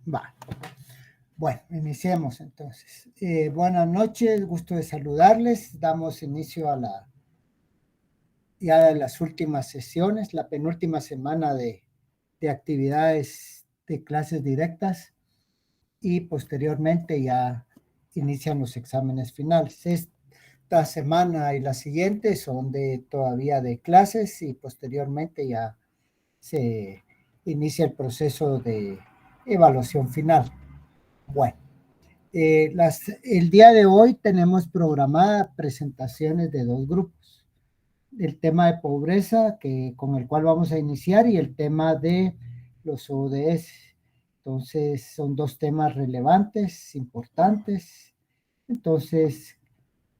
Va. Bueno, iniciemos entonces. Buenas noches, gusto de saludarles. Damos inicio a ya de las últimas sesiones, la penúltima semana de actividades de clases directas y posteriormente ya inician los exámenes finales. Esta semana y la siguiente son todavía de clases y posteriormente ya se inicia el proceso de evaluación final. Bueno, el día de hoy tenemos programadas presentaciones de dos grupos. El tema de pobreza, con el cual vamos a iniciar, y el tema de los ODS. Entonces, son dos temas relevantes, importantes. Entonces,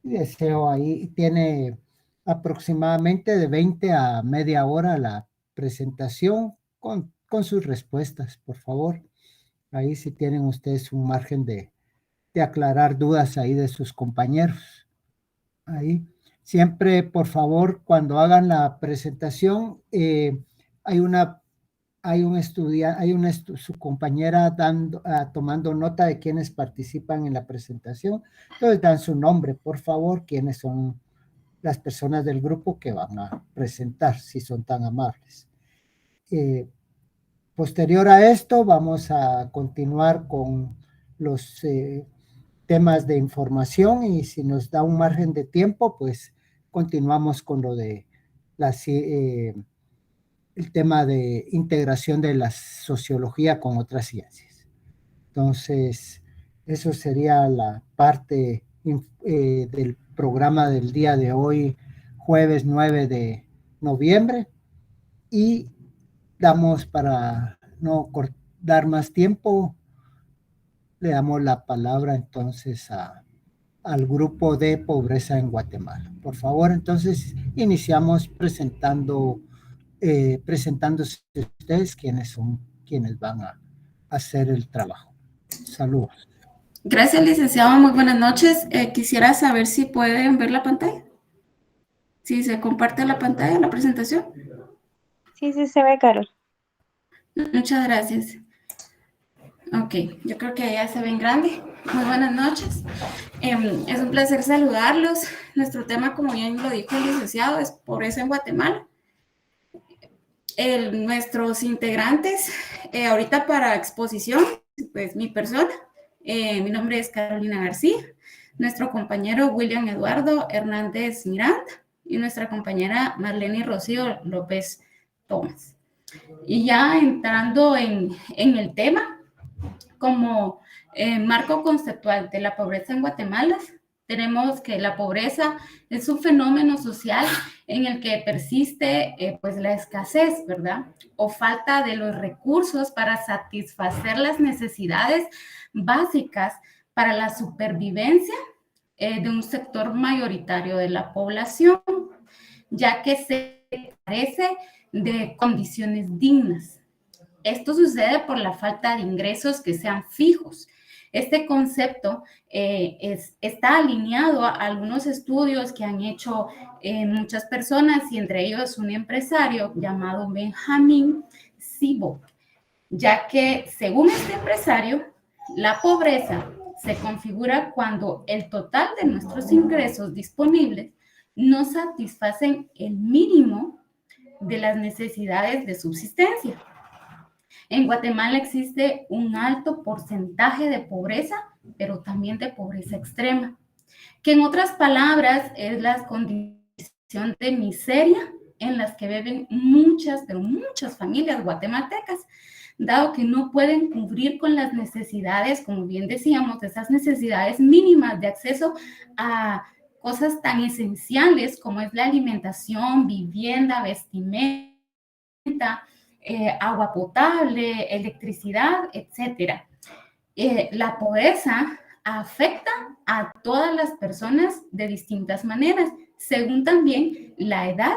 deseo ahí, tiene aproximadamente de 20 a media hora la presentación con sus respuestas, por favor. Ahí sí tienen ustedes un margen de aclarar dudas ahí de sus compañeros. Ahí. Siempre, por favor, cuando hagan la presentación, su compañera tomando nota de quienes participan en la presentación. Entonces dan su nombre, por favor, quiénes son las personas del grupo que van a presentar, si son tan amables. Posterior a esto, vamos a continuar con los temas de información, y si nos da un margen de tiempo, pues continuamos con lo de el tema de integración de la sociología con otras ciencias. Entonces, eso sería la parte del programa del día de hoy, jueves 9 de noviembre, y damos, para no dar más tiempo, le damos la palabra entonces al grupo de pobreza en Guatemala. Por favor, entonces iniciamos presentándose ustedes quienes van a hacer el trabajo. Saludos. Gracias, licenciado. Muy buenas noches. Quisiera saber si pueden ver la pantalla. Si se comparte la pantalla, la presentación. Sí, se ve, Carol. Muchas gracias. Ok, yo creo que ya se ven grande. Muy buenas noches. Es un placer saludarlos. Nuestro tema, como bien lo dijo el licenciado, es pobreza en Guatemala. Nuestros integrantes, ahorita para exposición, pues mi persona, mi nombre es Carolina García, nuestro compañero William Eduardo Hernández Miranda y nuestra compañera Marlene Rocío López Tomás. Y ya entrando en el tema, como marco conceptual de la pobreza en Guatemala, tenemos que la pobreza es un fenómeno social en el que persiste pues la escasez, ¿verdad? O falta de los recursos para satisfacer las necesidades básicas para la supervivencia de un sector mayoritario de la población, ya que se carece de condiciones dignas. Esto sucede por la falta de ingresos que sean fijos. Este concepto está alineado a algunos estudios que han hecho muchas personas, y entre ellos un empresario llamado Benjamin Seaborg, ya que según este empresario, la pobreza se configura cuando el total de nuestros ingresos disponibles no satisfacen el mínimo de las necesidades de subsistencia. En Guatemala existe un alto porcentaje de pobreza, pero también de pobreza extrema, que en otras palabras es la condición de miseria en las que viven muchas, pero muchas familias guatemaltecas, dado que no pueden cubrir con las necesidades, como bien decíamos, esas necesidades mínimas de acceso a cosas tan esenciales como es la alimentación, vivienda, vestimenta, agua potable, electricidad, etc. La pobreza afecta a todas las personas de distintas maneras, según también la edad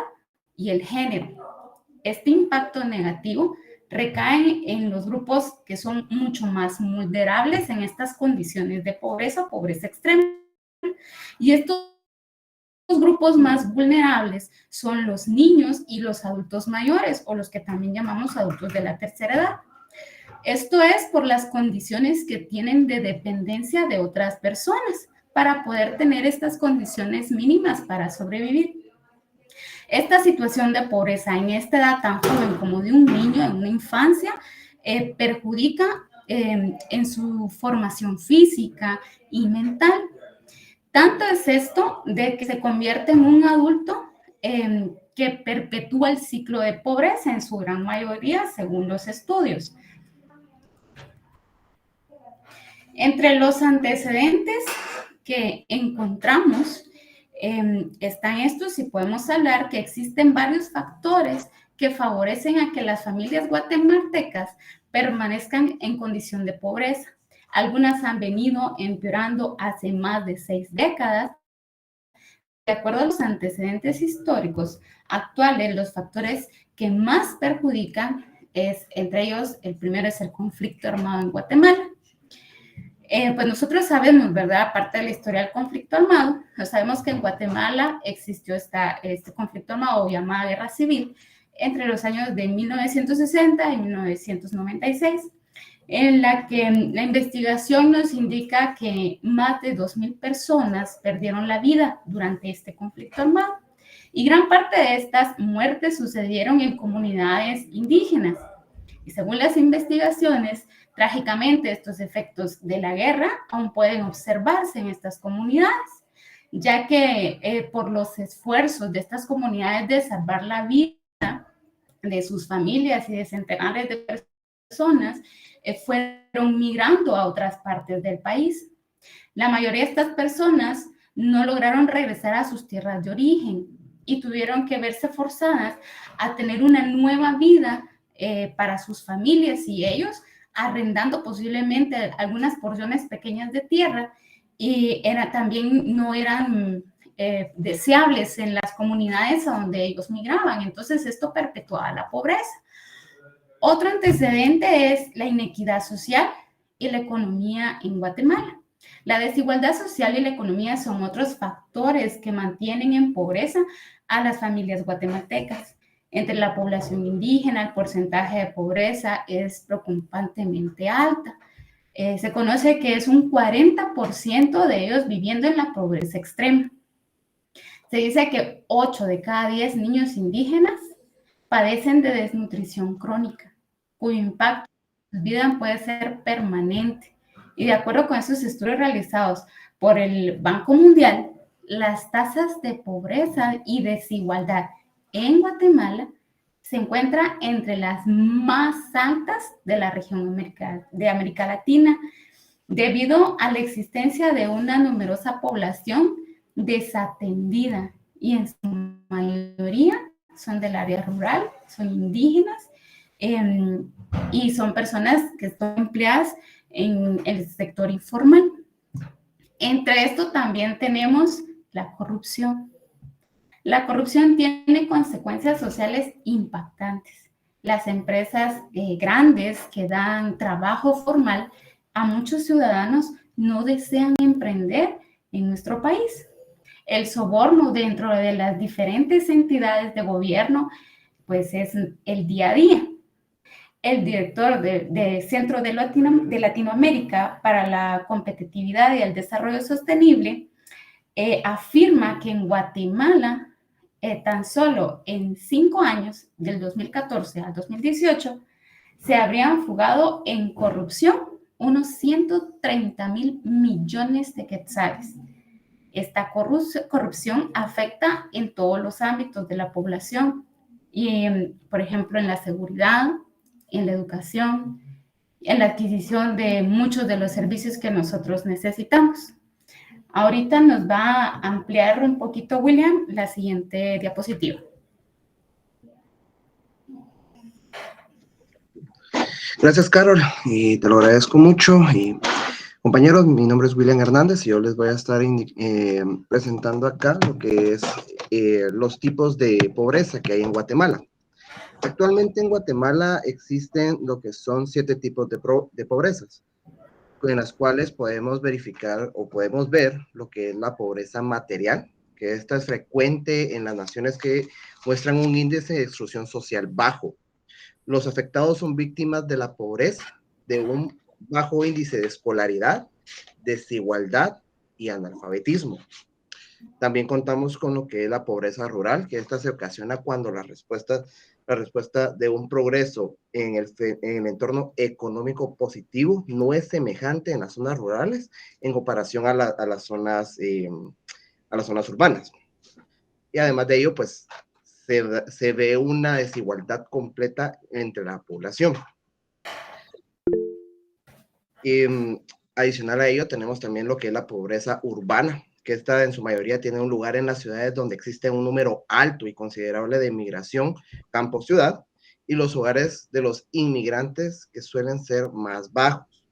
y el género. Este impacto negativo recae en los grupos que son mucho más vulnerables en estas condiciones de pobreza o pobreza extrema. Y estos grupos más vulnerables son los niños y los adultos mayores, o los que también llamamos adultos de la tercera edad. Esto es por las condiciones que tienen de dependencia de otras personas para poder tener estas condiciones mínimas para sobrevivir. Esta situación de pobreza en esta edad tan joven como de un niño, en una infancia, perjudica en su formación física y mental. Tanto es esto de que se convierte en un adulto que perpetúa el ciclo de pobreza en su gran mayoría, según los estudios. Entre los antecedentes que encontramos están estos, y podemos hablar que existen varios factores que favorecen a que las familias guatemaltecas permanezcan en condición de pobreza. Algunas han venido empeorando hace más de 6 décadas. De acuerdo a los antecedentes históricos actuales, los factores que más perjudican entre ellos, el primero es el conflicto armado en Guatemala. Pues nosotros sabemos, ¿verdad? Aparte de la historia del conflicto armado, sabemos que en Guatemala existió este conflicto armado llamada Guerra Civil entre los años de 1960 y 1996, en la que la investigación nos indica que más de 2,000 personas perdieron la vida durante este conflicto armado. Y gran parte de estas muertes sucedieron en comunidades indígenas. Y según las investigaciones, trágicamente estos efectos de la guerra aún pueden observarse en estas comunidades, ya que por los esfuerzos de estas comunidades de salvar la vida de sus familias y de centenares de personas, fueron migrando a otras partes del país. La mayoría de estas personas no lograron regresar a sus tierras de origen y tuvieron que verse forzadas a tener una nueva vida para sus familias y ellos, arrendando posiblemente algunas porciones pequeñas de tierra, y también no eran deseables en las comunidades a donde ellos migraban. Entonces esto perpetuaba la pobreza. Otro antecedente es la inequidad social y la economía en Guatemala. La desigualdad social y la economía son otros factores que mantienen en pobreza a las familias guatemaltecas. Entre la población indígena, el porcentaje de pobreza es preocupantemente alta. Se conoce que es un 40% de ellos viviendo en la pobreza extrema. Se dice que 8 de cada 10 niños indígenas padecen de desnutrición crónica, cuyo impacto en su vida puede ser permanente. Y de acuerdo con esos estudios realizados por el Banco Mundial, las tasas de pobreza y desigualdad en Guatemala se encuentran entre las más altas de la región de América Latina, debido a la existencia de una numerosa población desatendida, y en su mayoría son del área rural, son indígenas, y son personas que están empleadas en el sector informal. Entre esto también tenemos la corrupción. La corrupción tiene consecuencias sociales impactantes. Las empresas grandes que dan trabajo formal a muchos ciudadanos no desean emprender en nuestro país. El soborno dentro de las diferentes entidades de gobierno, pues es el día a día. El director del Centro de Latinoamérica para la Competitividad y el Desarrollo Sostenible afirma que en Guatemala, tan solo en 5 años, del 2014 al 2018, se habrían fugado en corrupción unos 130,000 millones de quetzales. Esta corrupción afecta en todos los ámbitos de la población, y, por ejemplo, en la seguridad, en la educación, en la adquisición de muchos de los servicios que nosotros necesitamos. Ahorita nos va a ampliar un poquito, William, la siguiente diapositiva. Gracias, Carol, y te lo agradezco mucho. Y compañeros, mi nombre es William Hernández y yo les voy a estar presentando acá lo que es los tipos de pobreza que hay en Guatemala. Actualmente en Guatemala existen lo que son 7 tipos de pobrezas, en las cuales podemos verificar o podemos ver lo que es la pobreza material, que esta es frecuente en las naciones que muestran un índice de exclusión social bajo. Los afectados son víctimas de la pobreza de un bajo índice de escolaridad, desigualdad y analfabetismo. También contamos con lo que es la pobreza rural, que esta se ocasiona cuando la respuesta de un progreso en el entorno económico positivo no es semejante en las zonas rurales en comparación a las zonas urbanas. Y además de ello, pues se ve una desigualdad completa entre la población. Adicional a ello, tenemos también lo que es la pobreza urbana, que esta en su mayoría tiene un lugar en las ciudades donde existe un número alto y considerable de migración campo-ciudad, y los hogares de los inmigrantes que suelen ser más bajos.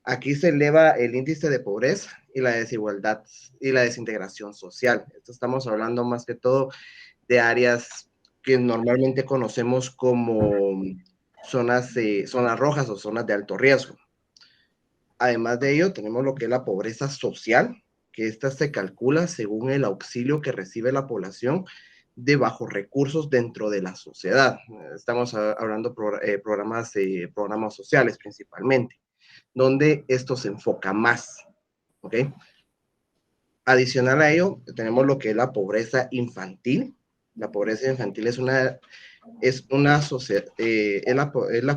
Aquí se eleva el índice de pobreza y la desigualdad y la desintegración social. Esto estamos hablando más que todo de áreas que normalmente conocemos como zonas rojas o zonas de alto riesgo. Además de ello, tenemos lo que es la pobreza social, que esta se calcula según el auxilio que recibe la población de bajos recursos dentro de la sociedad. Estamos hablando de programas sociales principalmente, donde esto se enfoca más, ¿ok? Adicional a ello, tenemos lo que es la pobreza infantil. La pobreza infantil es la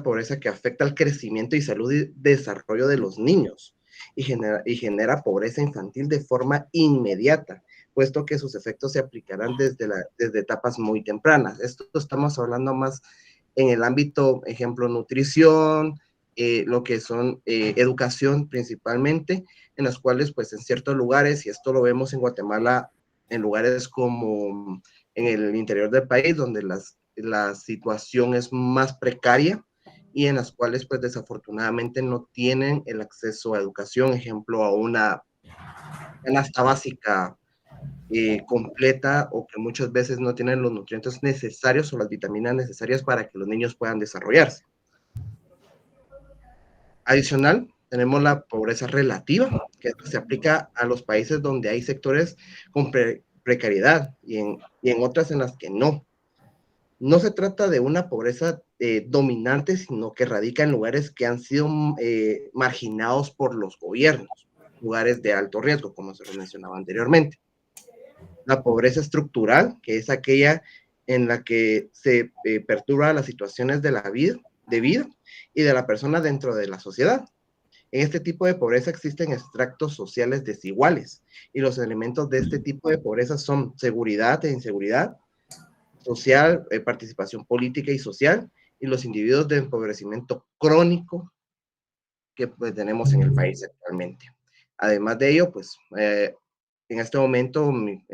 pobreza que afecta al crecimiento y salud y desarrollo de los niños y genera pobreza infantil de forma inmediata, puesto que sus efectos se aplicarán desde etapas muy tempranas. Esto estamos hablando más en el ámbito, ejemplo, nutrición, lo que son educación principalmente, en las cuales pues en ciertos lugares, y esto lo vemos en Guatemala, en lugares como en el interior del país, donde la situación es más precaria y en las cuales pues desafortunadamente no tienen el acceso a educación, ejemplo, a una canasta básica completa, o que muchas veces no tienen los nutrientes necesarios o las vitaminas necesarias para que los niños puedan desarrollarse. Adicional, tenemos la pobreza relativa, que se aplica a los países donde hay sectores con precariedad y en otras en las que no. No se trata de una pobreza dominante, sino que radica en lugares que han sido marginados por los gobiernos, lugares de alto riesgo, como se lo mencionaba anteriormente. La pobreza estructural, que es aquella en la que se perturba las situaciones de vida y de la persona dentro de la sociedad. En este tipo de pobreza existen extractos sociales desiguales, y los elementos de este tipo de pobreza son seguridad e inseguridad social, participación política y social, y los individuos de empobrecimiento crónico que pues, tenemos en el país actualmente. Además de ello, pues en este momento mi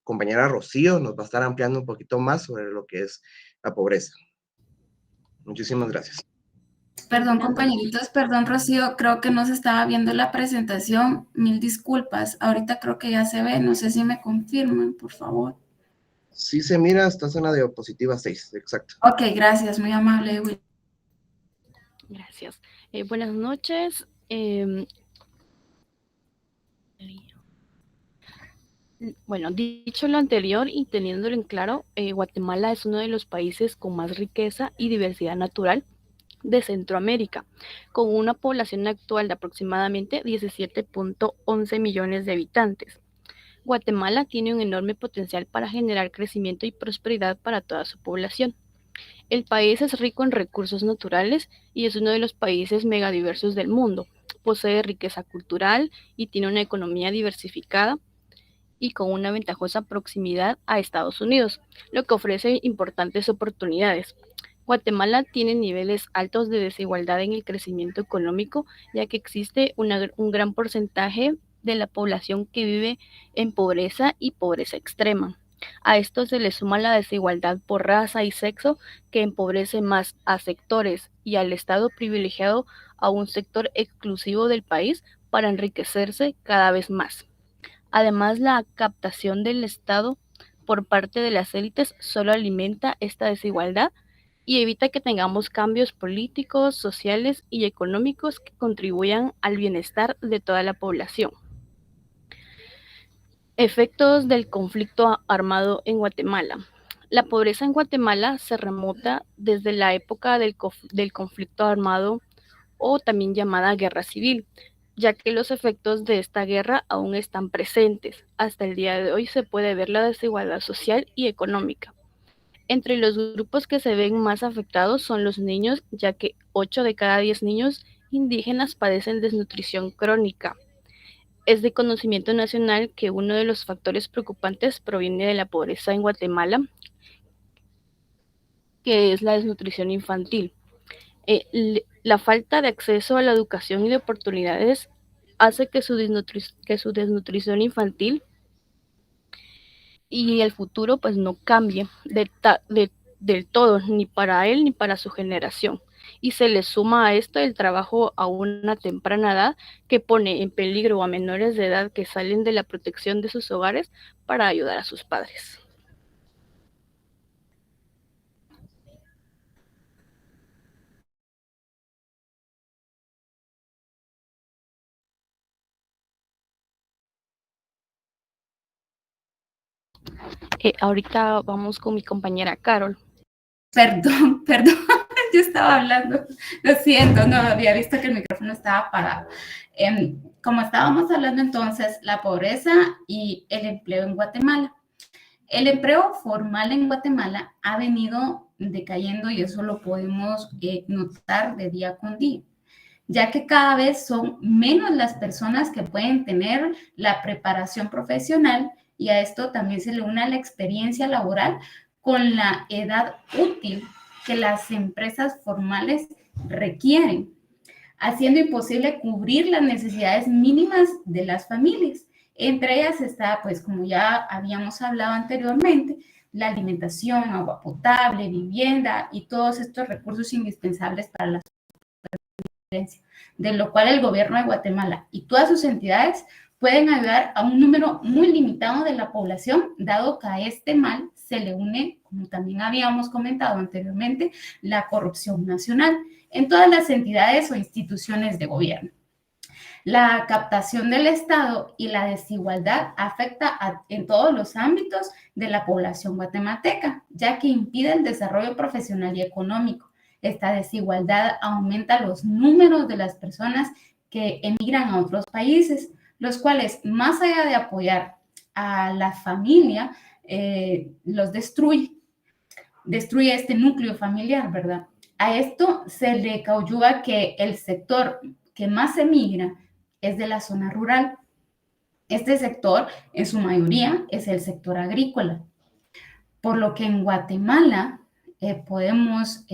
compañera Rocío nos va a estar ampliando un poquito más sobre lo que es la pobreza. Muchísimas gracias. Perdón, compañeritos, perdón, Rocío, creo que no se estaba viendo la presentación. Mil disculpas. Ahorita creo que ya se ve, no sé si me confirman, por favor. Sí se mira, estás en la diapositiva 6, exacto. Ok, gracias, muy amable, Will. Gracias. Buenas noches. Bueno, dicho lo anterior y teniéndolo en claro, Guatemala es uno de los países con más riqueza y diversidad natural de Centroamérica, con una población actual de aproximadamente 17.11 millones de habitantes. Guatemala tiene un enorme potencial para generar crecimiento y prosperidad para toda su población. El país es rico en recursos naturales y es uno de los países megadiversos del mundo. Posee riqueza cultural y tiene una economía diversificada y con una ventajosa proximidad a Estados Unidos, lo que ofrece importantes oportunidades. Guatemala tiene niveles altos de desigualdad en el crecimiento económico, ya que existe un gran porcentaje de la población que vive en pobreza y pobreza extrema. A esto se le suma la desigualdad por raza y sexo, que empobrece más a sectores y al Estado privilegiado a un sector exclusivo del país para enriquecerse cada vez más. Además, la captación del Estado por parte de las élites solo alimenta esta desigualdad y evita que tengamos cambios políticos, sociales y económicos que contribuyan al bienestar de toda la población. Efectos del conflicto armado en Guatemala. La pobreza en Guatemala se remonta desde la época del conflicto armado o también llamada guerra civil, ya que los efectos de esta guerra aún están presentes. Hasta el día de hoy se puede ver la desigualdad social y económica. Entre los grupos que se ven más afectados son los niños, ya que 8 de cada 10 niños indígenas padecen desnutrición crónica. Es de conocimiento nacional que uno de los factores preocupantes proviene de la pobreza en Guatemala, que es la desnutrición infantil. La falta de acceso a la educación y de oportunidades hace que su desnutrición infantil y el futuro pues no cambie del todo, ni para él ni para su generación. Y se le suma a esto el trabajo a una temprana edad que pone en peligro a menores de edad que salen de la protección de sus hogares para ayudar a sus padres. Ahorita vamos con mi compañera Carol. Perdón, yo estaba hablando, lo siento, no había visto que el micrófono estaba apagado. Como estábamos hablando entonces, la pobreza y el empleo en Guatemala. El empleo formal en Guatemala ha venido decayendo y eso lo podemos notar de día con día, ya que cada vez son menos las personas que pueden tener la preparación profesional y a esto también se le une la experiencia laboral con la edad útil que las empresas formales requieren, haciendo imposible cubrir las necesidades mínimas de las familias. Entre ellas está, pues como ya habíamos hablado anteriormente, la alimentación, agua potable, vivienda y todos estos recursos indispensables para la supervivencia, de lo cual el gobierno de Guatemala y todas sus entidades pueden ayudar a un número muy limitado de la población, dado que a este mal se le une, como también habíamos comentado anteriormente, la corrupción nacional en todas las entidades o instituciones de gobierno. La captación del Estado y la desigualdad afecta en todos los ámbitos de la población guatemalteca, ya que impide el desarrollo profesional y económico. Esta desigualdad aumenta los números de las personas que emigran a otros países, los cuales, más allá de apoyar a la familia, los destruye este núcleo familiar, ¿verdad? A esto se le coadyuva que el sector que más emigra es de la zona rural. Este sector, en su mayoría, es el sector agrícola, por lo que en Guatemala podemos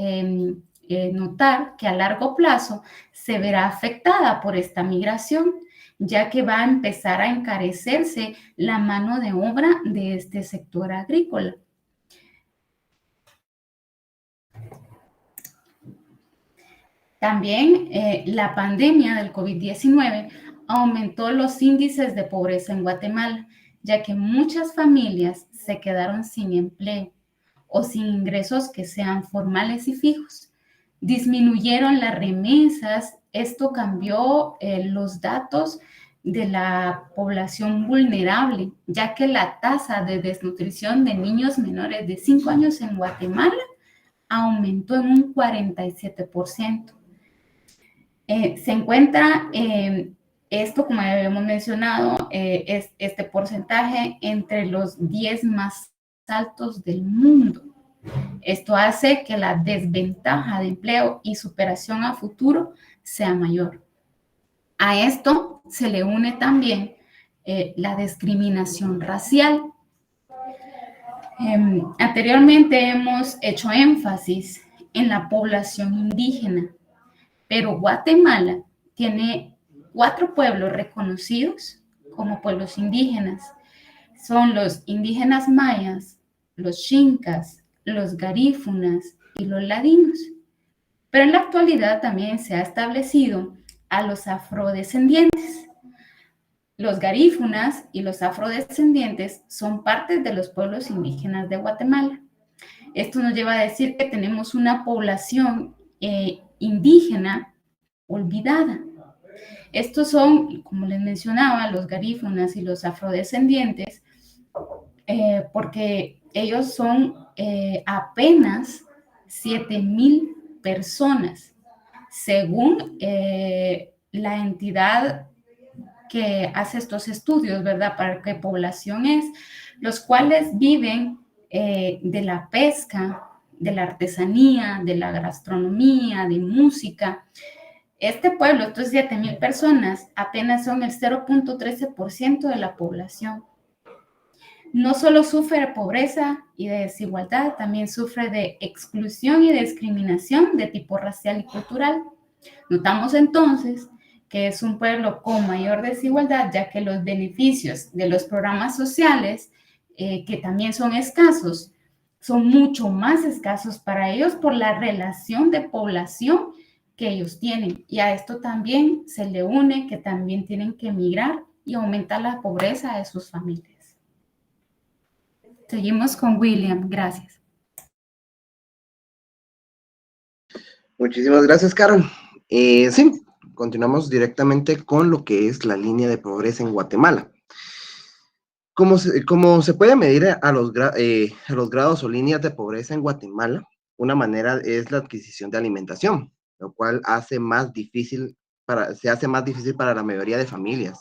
notar que a largo plazo se verá afectada por esta migración, ya que va a empezar a encarecerse la mano de obra de este sector agrícola. También la pandemia del COVID-19 aumentó los índices de pobreza en Guatemala, ya que muchas familias se quedaron sin empleo o sin ingresos que sean formales y fijos. Disminuyeron las remesas, esto cambió los datos de la población vulnerable, ya que la tasa de desnutrición de niños menores de 5 años en Guatemala aumentó en un 47%. Se encuentra esto, como ya habíamos mencionado, es este porcentaje entre los 10 más altos del mundo. Esto hace que la desventaja de empleo y superación a futuro sea mayor. A esto se le une también la discriminación racial. Anteriormente hemos hecho énfasis en la población indígena, pero Guatemala tiene 4 pueblos reconocidos como pueblos indígenas. Son los indígenas mayas, los xincas, los garífunas y los ladinos. Pero en la actualidad también se ha establecido a los afrodescendientes. Los garífunas y los afrodescendientes son parte de los pueblos indígenas de Guatemala. Esto nos lleva a decir que tenemos una población indígena olvidada. Estos son, como les mencionaba, los garífunas y los afrodescendientes, porque ellos son apenas 7,000 personas, según la entidad que hace estos estudios, ¿verdad? Para qué población es, los cuales viven de la pesca, de la artesanía, de la gastronomía, de música. Este pueblo, estos 7,000 personas, apenas son el 0,13% de la población. No solo sufre de pobreza y de desigualdad, también sufre de exclusión y discriminación de tipo racial y cultural. Notamos entonces que es un pueblo con mayor desigualdad, ya que los beneficios de los programas sociales, que también son escasos, son mucho más escasos para ellos por la relación de población que ellos tienen. Y a esto también se le une que también tienen que emigrar y aumentar la pobreza de sus familias. Seguimos con William, gracias. Muchísimas gracias, Carol. Sí, continuamos directamente con lo que es la línea de pobreza en Guatemala. Como se puede medir a los grados o líneas de pobreza en Guatemala, una manera es la adquisición de alimentación, lo cual se hace más difícil para la mayoría de familias,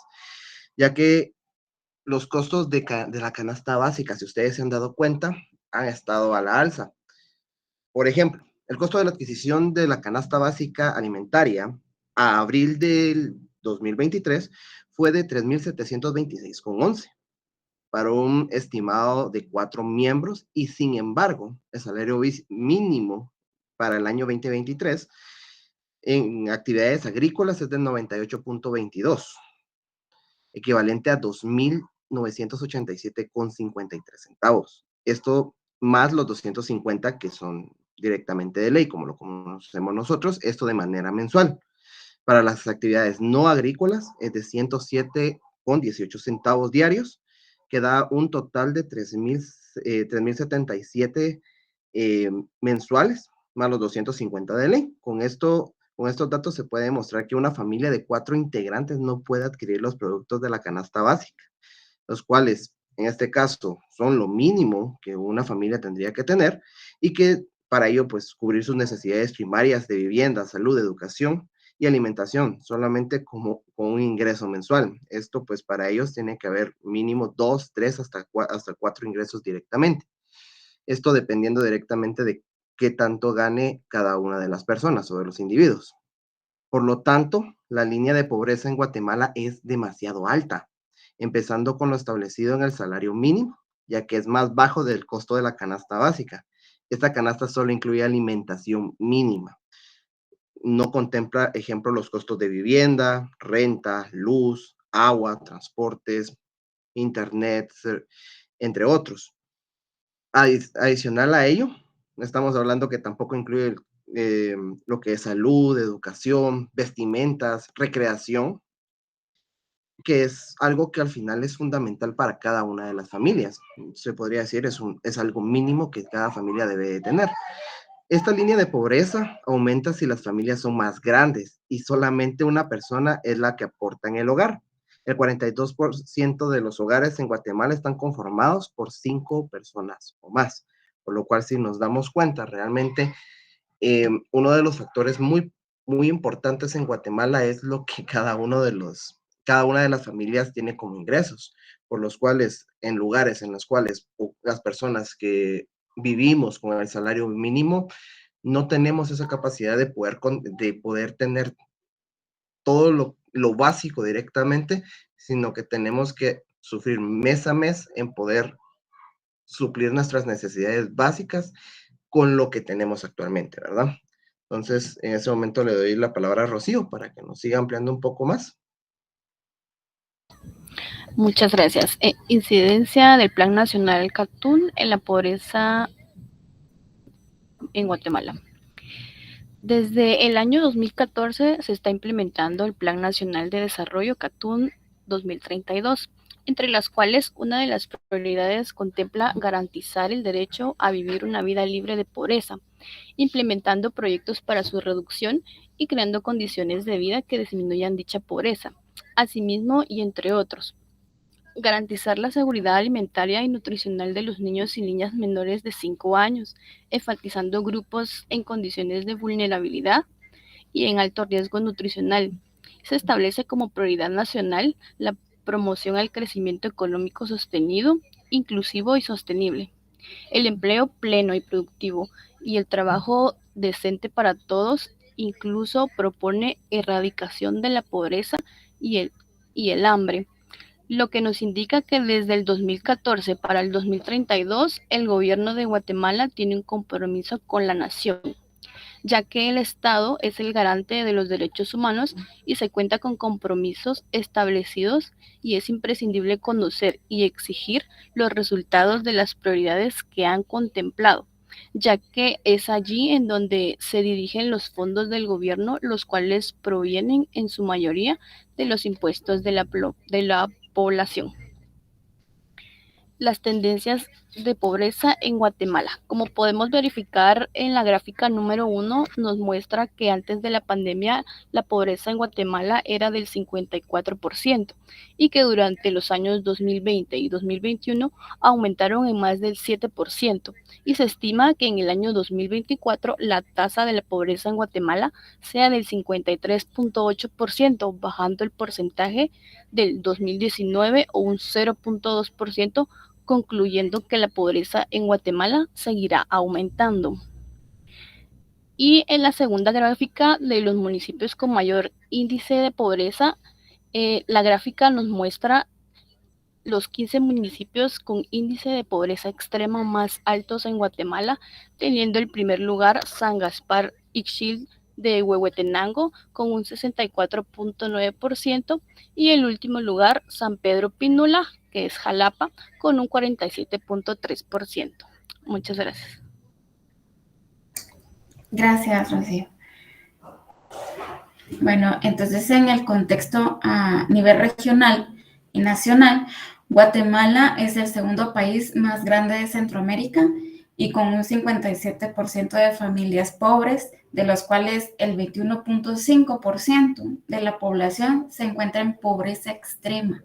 ya que los costos de la canasta básica, si ustedes se han dado cuenta, han estado a la alza. Por ejemplo, el costo de la adquisición de la canasta básica alimentaria a abril del 2023 fue de 3,726,11 para un estimado de 4 miembros y, sin embargo, el salario mínimo para el año 2023 en actividades agrícolas es de 98,22, equivalente a 2,987,53 centavos. Esto más los 250 que son directamente de ley, como lo conocemos nosotros, esto de manera mensual. Para las actividades no agrícolas es de 107,18 centavos diarios, que da un total de 3,077 mensuales, más los 250 de ley. Con estos datos se puede demostrar que una familia de 4 integrantes no puede adquirir los productos de la canasta básica, los cuales en este caso son lo mínimo que una familia tendría que tener y que para ello pues cubrir sus necesidades primarias de vivienda, salud, educación y alimentación, solamente con un ingreso mensual. Esto pues para ellos tiene que haber mínimo 2, 3, hasta 4 ingresos directamente. Esto dependiendo directamente de qué tanto gane cada una de las personas o de los individuos. Por lo tanto, la línea de pobreza en Guatemala es demasiado alta, empezando con lo establecido en el salario mínimo, ya que es más bajo del costo de la canasta básica. Esta canasta solo incluye alimentación mínima. No contempla, ejemplo, los costos de vivienda, renta, luz, agua, transportes, internet, entre otros. Adicional a ello, estamos hablando que tampoco incluye lo que es salud, educación, vestimentas, recreación, que es algo que al final es fundamental para cada una de las familias. Se podría decir, es algo mínimo que cada familia debe de tener. Esta línea de pobreza aumenta si las familias son más grandes y solamente una persona es la que aporta en el hogar. El 42% de los hogares en Guatemala están conformados por 5 personas o más, por lo cual si nos damos cuenta, realmente uno de los factores muy, muy importantes en Guatemala es lo que cada una de las familias tiene como ingresos, por los cuales en lugares en los cuales las personas que vivimos con el salario mínimo no tenemos esa capacidad de poder tener todo lo básico directamente, sino que tenemos que sufrir mes a mes en poder suplir nuestras necesidades básicas con lo que tenemos actualmente, ¿verdad? Entonces, en ese momento le doy la palabra a Rocío para que nos siga ampliando un poco más. Muchas gracias. Incidencia del Plan Nacional Catún en la pobreza en Guatemala. Desde el año 2014 se está implementando el Plan Nacional de Desarrollo Catún 2032, entre las cuales una de las prioridades contempla garantizar el derecho a vivir una vida libre de pobreza, implementando proyectos para su reducción y creando condiciones de vida que disminuyan dicha pobreza. Asimismo, y entre otros, garantizar la seguridad alimentaria y nutricional de los niños y niñas menores de 5 años, enfatizando grupos en condiciones de vulnerabilidad y en alto riesgo nutricional. Se establece como prioridad nacional la promoción al crecimiento económico sostenido, inclusivo y sostenible, el empleo pleno y productivo y el trabajo decente para todos. Incluso propone erradicación de la pobreza y el hambre, lo que nos indica que desde el 2014 para el 2032 el gobierno de Guatemala tiene un compromiso con la nación, ya que el Estado es el garante de los derechos humanos y se cuenta con compromisos establecidos, y es imprescindible conocer y exigir los resultados de las prioridades que han contemplado, ya que es allí en donde se dirigen los fondos del gobierno, los cuales provienen en su mayoría de los impuestos de la población. Las tendencias de pobreza en Guatemala. Como podemos verificar en la gráfica número 1, nos muestra que antes de la pandemia la pobreza en Guatemala era del 54% y que durante los años 2020 y 2021 aumentaron en más del 7%, y se estima que en el año 2024 la tasa de la pobreza en Guatemala sea del 53.8%, bajando el porcentaje del 2019 o un 0.2%, concluyendo que la pobreza en Guatemala seguirá aumentando. Y en la segunda gráfica de los municipios con mayor índice de pobreza, la gráfica nos muestra los 15 municipios con índice de pobreza extrema más altos en Guatemala, teniendo el primer lugar San Gaspar Ixchil de Huehuetenango con un 64.9%, y el último lugar San Pedro Pinula, que es Jalapa, con un 47.3%. Muchas gracias. Gracias, Rocío. Bueno, entonces en el contexto a nivel regional y nacional, Guatemala es el segundo país más grande de Centroamérica y con un 57% de familias pobres, de los cuales el 21.5% de la población se encuentra en pobreza extrema,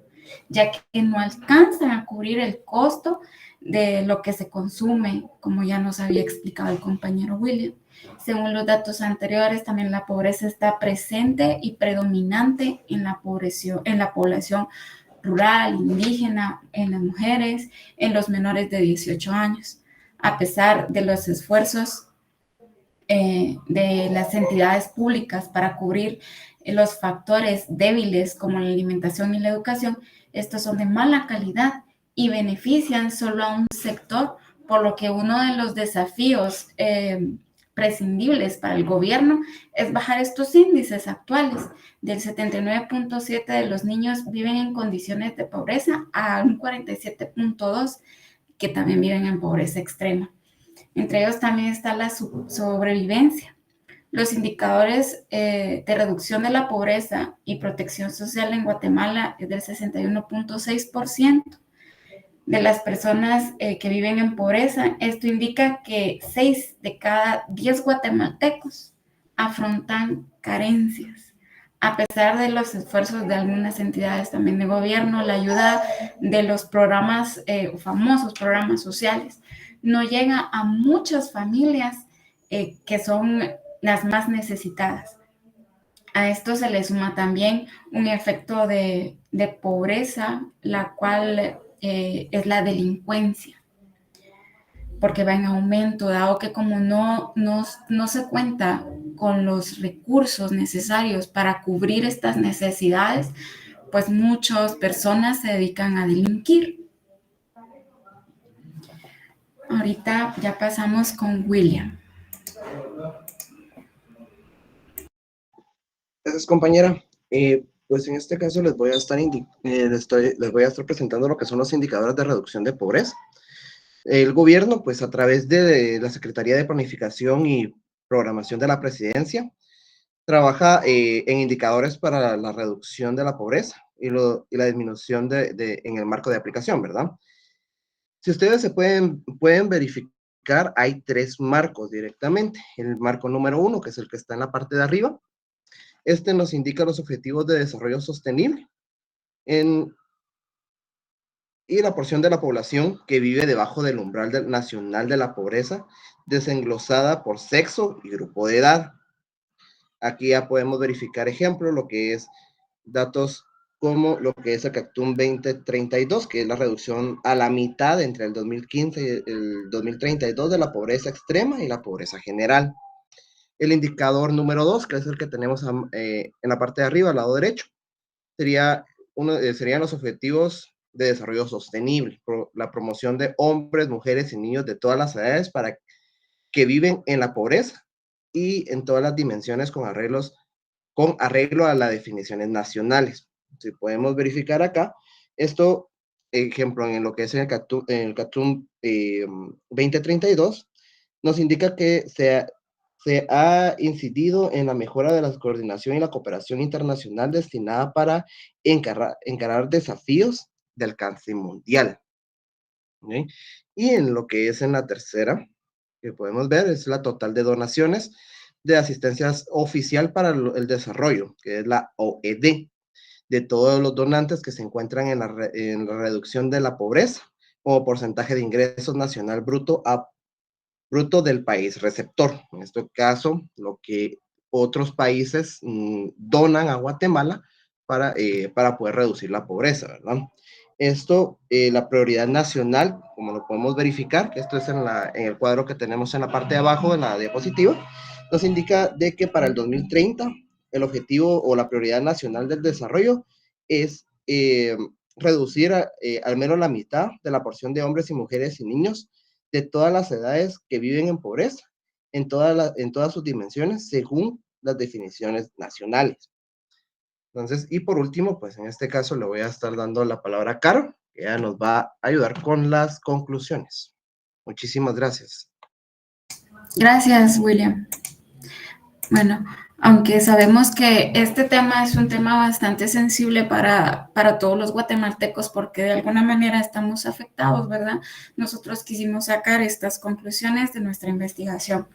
ya que no alcanzan a cubrir el costo de lo que se consume, como ya nos había explicado el compañero William. Según los datos anteriores, también la pobreza está presente y predominante en la población rural, indígena, en las mujeres, en los menores de 18 años. A pesar de los esfuerzos de las entidades públicas para cubrir los factores débiles como la alimentación y la educación, estos son de mala calidad y benefician solo a un sector, por lo que uno de los desafíos prescindibles para el gobierno es bajar estos índices actuales. Del 79.7% de los niños viven en condiciones de pobreza a un 47.2% que también viven en pobreza extrema. Entre ellos también está la sobrevivencia. Los indicadores de reducción de la pobreza y protección social en Guatemala es del 61.6%. De las personas que viven en pobreza, esto indica que 6 de cada 10 guatemaltecos afrontan carencias. A pesar de los esfuerzos de algunas entidades también de gobierno, la ayuda de los programas, famosos programas sociales, no llega a muchas familias que son las más necesitadas. A esto se le suma también un efecto de pobreza, la cual es la delincuencia, porque va en aumento, dado que como no se cuenta con los recursos necesarios para cubrir estas necesidades, pues muchas personas se dedican a delinquir. Ahorita ya pasamos con William. Gracias, compañera. Pues en este caso les voy a estar presentando lo que son los indicadores de reducción de pobreza. El gobierno, pues a través de la Secretaría de Planificación y Programación de la Presidencia, trabaja en indicadores para la reducción de la pobreza y la disminución en el marco de aplicación, ¿verdad? Si ustedes se pueden verificar, hay 3 marcos directamente. El marco número 1, que es el que está en la parte de arriba. Este nos indica los objetivos de desarrollo sostenible. y la porción de la población que vive debajo del umbral nacional de la pobreza, desenglosada por sexo y grupo de edad. Aquí ya podemos verificar ejemplos, lo que es datos como lo que es el CACTUM 2032, que es la reducción a la mitad entre el 2015 y el 2032 de la pobreza extrema y la pobreza general. El indicador número 2, que es el que tenemos en la parte de arriba, al lado derecho, serían los objetivos de desarrollo sostenible, la promoción de hombres, mujeres y niños de todas las edades para que viven en la pobreza y en todas las dimensiones con arreglo a las definiciones nacionales. Si podemos verificar acá, esto, ejemplo, en lo que es en el CACTUM 2032, nos indica que se ha incidido en la mejora de la coordinación y la cooperación internacional destinada para encarar desafíos de alcance mundial. ¿Sí? Y en lo que es en la tercera, que podemos ver, es la total de donaciones de asistencia oficial para el desarrollo, que es la OED, de todos los donantes que se encuentran en la reducción de la pobreza, como porcentaje de ingresos nacional bruto del país receptor. En este caso, lo que otros países donan a Guatemala para poder reducir la pobreza, ¿verdad? Esto, la prioridad nacional, como lo podemos verificar, que esto es en el cuadro que tenemos en la parte de abajo de la diapositiva, nos indica de que para el 2030 el objetivo o la prioridad nacional del desarrollo es reducir al menos la mitad de la porción de hombres y mujeres y niños de todas las edades que viven en pobreza, en todas sus dimensiones, según las definiciones nacionales. Entonces, y por último, pues en este caso le voy a estar dando la palabra a Caro, que ella nos va a ayudar con las conclusiones. Muchísimas gracias. Gracias, William. Bueno, aunque sabemos que este tema es un tema bastante sensible para todos los guatemaltecos porque de alguna manera estamos afectados, ¿verdad? Nosotros quisimos sacar estas conclusiones de nuestra investigación.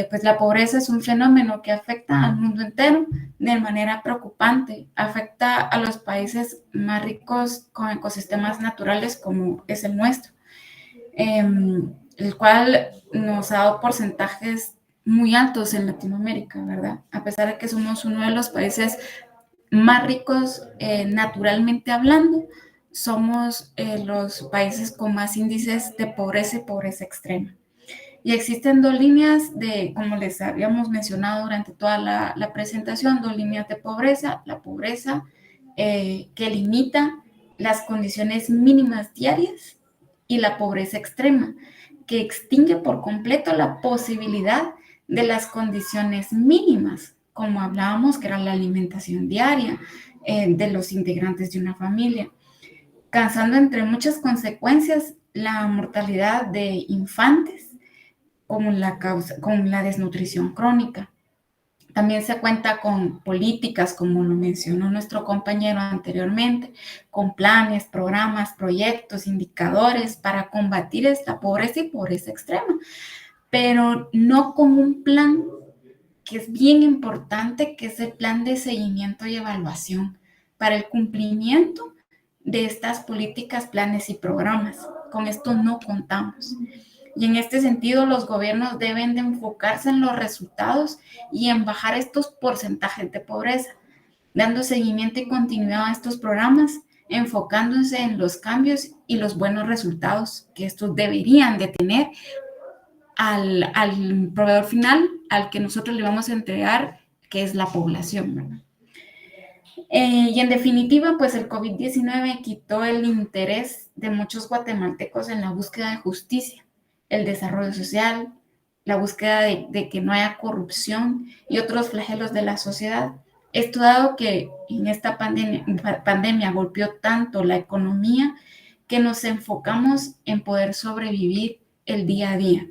Pues la pobreza es un fenómeno que afecta al mundo entero de manera preocupante, afecta a los países más ricos con ecosistemas naturales como es el nuestro, el cual nos ha dado porcentajes muy altos en Latinoamérica, ¿verdad? A pesar de que somos uno de los países más ricos naturalmente hablando, somos los países con más índices de pobreza y pobreza extrema. Y existen dos líneas como les habíamos mencionado durante toda la presentación, dos líneas de pobreza. La pobreza que limita las condiciones mínimas diarias y la pobreza extrema, que extingue por completo la posibilidad de las condiciones mínimas, como hablábamos, que era la alimentación diaria de los integrantes de una familia, causando entre muchas consecuencias la mortalidad de infantes con la desnutrición crónica. También se cuenta con políticas, como lo mencionó nuestro compañero anteriormente, con planes, programas, proyectos, indicadores para combatir esta pobreza y pobreza extrema, pero no con un plan que es bien importante, que es el plan de seguimiento y evaluación para el cumplimiento de estas políticas, planes y programas. Con esto no contamos. Y en este sentido, los gobiernos deben de enfocarse en los resultados y en bajar estos porcentajes de pobreza, dando seguimiento y continuidad a estos programas, enfocándose en los cambios y los buenos resultados que estos deberían de tener al proveedor final, al que nosotros le vamos a entregar, que es la población, ¿verdad? Y en definitiva, pues el COVID-19 quitó el interés de muchos guatemaltecos en la búsqueda de justicia, el desarrollo social, la búsqueda de que no haya corrupción y otros flagelos de la sociedad. Esto dado que en esta pandemia golpeó tanto la economía que nos enfocamos en poder sobrevivir el día a día.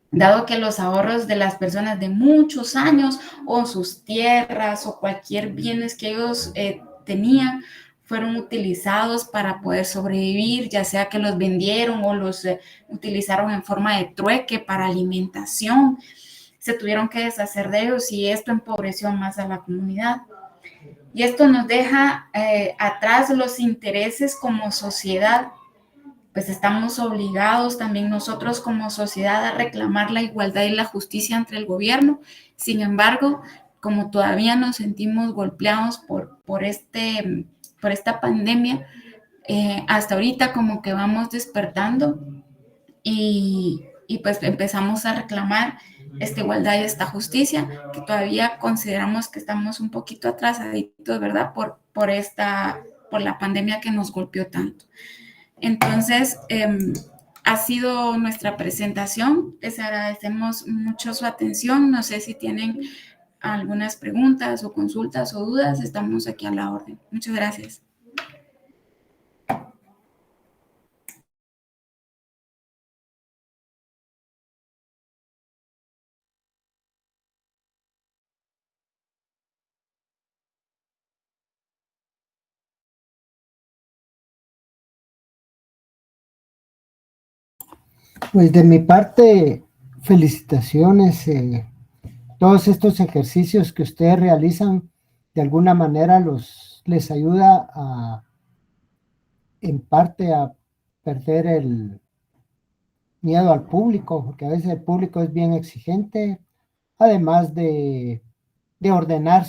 Dado que los ahorros de las personas de muchos años o sus tierras o cualquier bienes que ellos tenían fueron utilizados para poder sobrevivir, ya sea que los vendieron o los utilizaron en forma de trueque para alimentación, se tuvieron que deshacer de ellos y esto empobreció más a la comunidad. Y esto nos deja atrás los intereses como sociedad pues estamos obligados también nosotros como sociedad a reclamar la igualdad y la justicia entre el gobierno. Sin embargo, como todavía nos sentimos golpeados por esta pandemia, hasta ahorita como que vamos despertando y pues empezamos a reclamar esta igualdad y esta justicia, que todavía consideramos que estamos un poquito atrasaditos, ¿verdad? Por la pandemia que nos golpeó tanto. Entonces, ha sido nuestra presentación. Les agradecemos mucho su atención. No sé si tienen algunas preguntas o consultas o dudas. Estamos aquí a la orden. Muchas gracias. Pues de mi parte, felicitaciones. Todos estos ejercicios que ustedes realizan, de alguna manera les ayuda en parte a perder el miedo al público, porque a veces el público es bien exigente, además de ordenar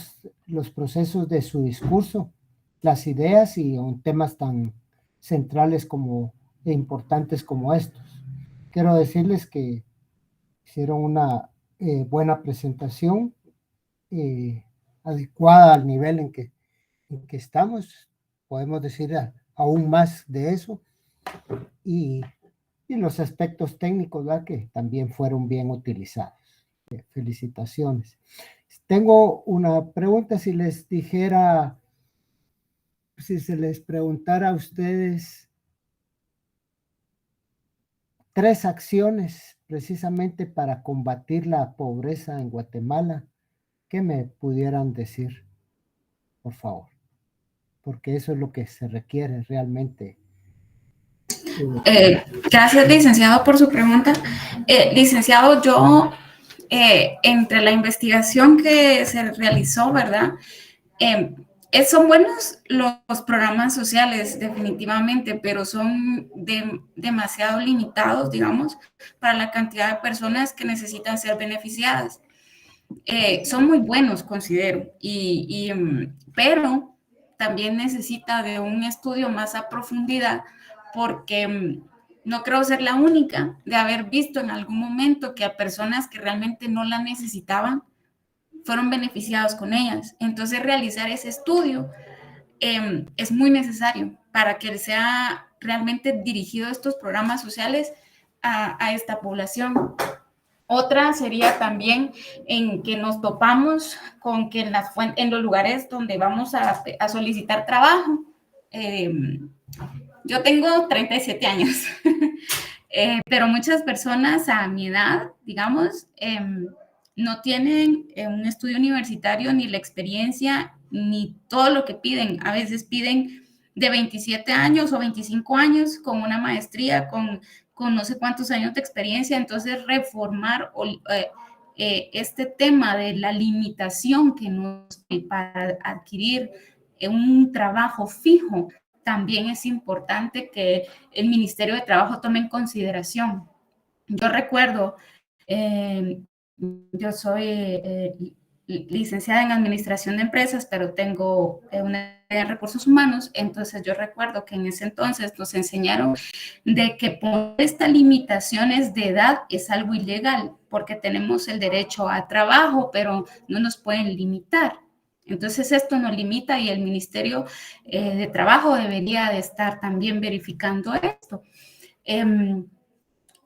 los procesos de su discurso, las ideas y en temas tan centrales e importantes como estos. Quiero decirles que hicieron una buena presentación, adecuada al nivel en que estamos. Podemos decir aún más de eso. Y los aspectos técnicos, ¿verdad?, que también fueron bien utilizados. Felicitaciones. Tengo una pregunta. Si se les preguntara a ustedes 3 acciones precisamente para combatir la pobreza en Guatemala, ¿qué me pudieran decir, por favor? Porque eso es lo que se requiere realmente. Gracias, licenciado, por su pregunta. Licenciado, yo, entre la investigación que se realizó, ¿verdad? Son buenos los programas sociales, definitivamente, pero son demasiado limitados, digamos, para la cantidad de personas que necesitan ser beneficiadas. Son muy buenos, considero, pero también necesita de un estudio más a profundidad, porque no creo ser la única de haber visto en algún momento que a personas que realmente no la necesitaban fueron beneficiados con ellas. Entonces, realizar ese estudio es muy necesario para que sea realmente dirigido estos programas sociales a esta población. Otra sería también en que nos topamos con que en los lugares donde vamos a solicitar trabajo, yo tengo 37 años, pero muchas personas a mi edad, digamos, no tienen un estudio universitario, ni la experiencia, ni todo lo que piden. A veces piden de 27 años o 25 años con una maestría, con no sé cuántos años de experiencia. Entonces, reformar este tema de la limitación que nos para adquirir un trabajo fijo, también es importante que el Ministerio de Trabajo tome en consideración. Yo recuerdo, yo soy licenciada en Administración de Empresas, pero tengo una de recursos humanos. Entonces yo recuerdo que en ese entonces nos enseñaron de que por estas limitaciones de edad es algo ilegal, porque tenemos el derecho a trabajo, pero no nos pueden limitar. Entonces esto nos limita y el Ministerio de Trabajo debería de estar también verificando esto.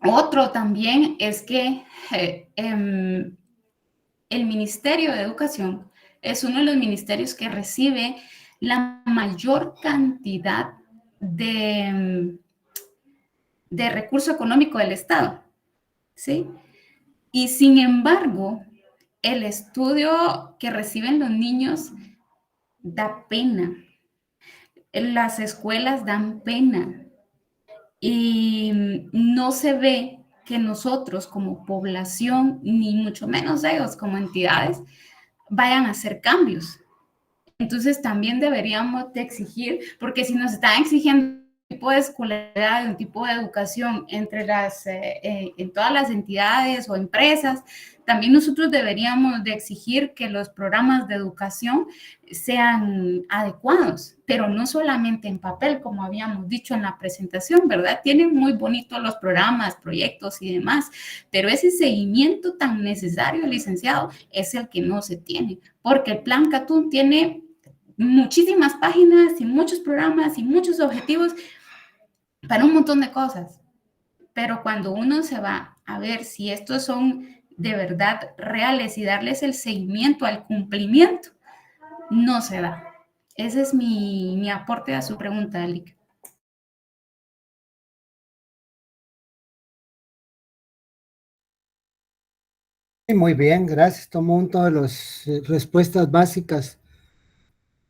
Otro también es que el Ministerio de Educación es uno de los ministerios que recibe la mayor cantidad de recurso económico del Estado, ¿sí? Y sin embargo, el estudio que reciben los niños da pena. Las escuelas dan pena. Y no se ve que nosotros como población, ni mucho menos ellos como entidades, vayan a hacer cambios. Entonces también deberíamos de exigir, porque si nos están exigiendo tipo de escolaridad, un tipo de educación entre en todas las entidades o empresas, también nosotros deberíamos de exigir que los programas de educación sean adecuados, pero no solamente en papel, como habíamos dicho en la presentación, ¿verdad? Tienen muy bonitos los programas, proyectos y demás, pero ese seguimiento tan necesario, licenciado, es el que no se tiene, porque el Plan Catún tiene muchísimas páginas y muchos programas y muchos objetivos para un montón de cosas, pero cuando uno se va a ver si estos son de verdad reales y darles el seguimiento al cumplimiento, no se da. Ese es mi aporte a su pregunta, Alic. Muy bien, gracias. Tomo un todas las respuestas básicas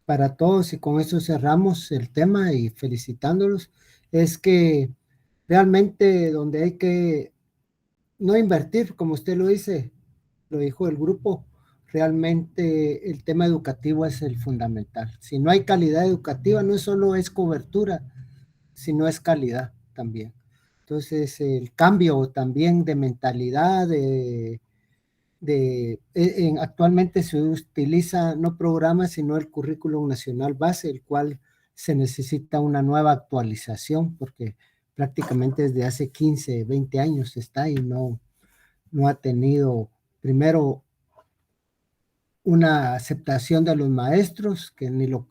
para todos y con eso cerramos el tema y felicitándolos. Es que realmente donde hay que no invertir, como usted lo dice, lo dijo el grupo, realmente el tema educativo es el fundamental. Si no hay calidad educativa, no solo es cobertura, sino es calidad también. Entonces, el cambio también de mentalidad, actualmente se utiliza no programas, sino el currículum nacional base, el cual se necesita una nueva actualización, porque prácticamente desde hace 15, 20 años está y no ha tenido, primero, una aceptación de los maestros, que ni lo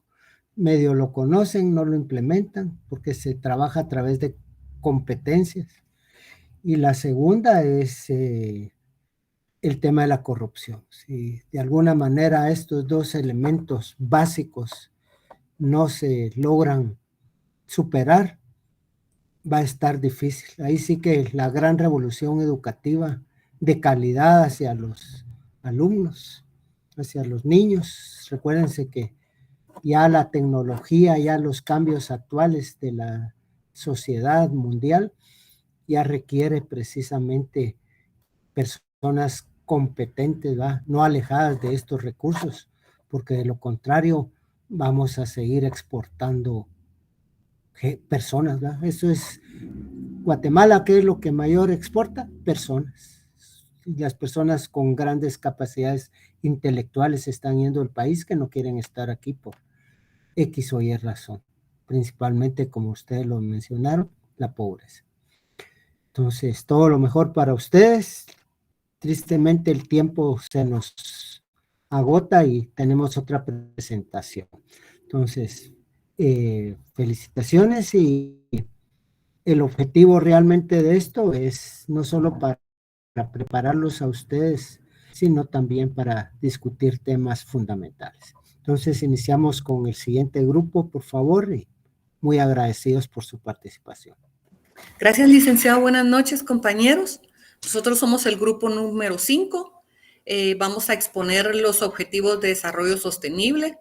medio lo conocen, no lo implementan, porque se trabaja a través de competencias. Y la segunda es el tema de la corrupción. Si de alguna manera estos dos elementos básicos no se logran superar, va a estar difícil. Ahí sí que la gran revolución educativa de calidad hacia los alumnos, hacia los niños. Recuérdense que ya la tecnología, ya los cambios actuales de la sociedad mundial, ya requiere precisamente personas competentes, ¿va? No alejadas de estos recursos, porque de lo contrario vamos a seguir exportando personas, ¿va? Eso es Guatemala, ¿qué es lo que mayor exporta? Personas. Y las personas con grandes capacidades intelectuales están yendo al país que no quieren estar aquí por X o Y razón. Principalmente, como ustedes lo mencionaron, la pobreza. Entonces, todo lo mejor para ustedes. Tristemente el tiempo se nos agota y tenemos otra presentación. Entonces, felicitaciones y el objetivo realmente de esto es no solo para prepararlos a ustedes, sino también para discutir temas fundamentales. Entonces, iniciamos con el siguiente grupo, por favor, y muy agradecidos por su participación. Gracias, licenciado. Buenas noches, compañeros. Nosotros somos el grupo número 5. Vamos a exponer los objetivos de desarrollo sostenible.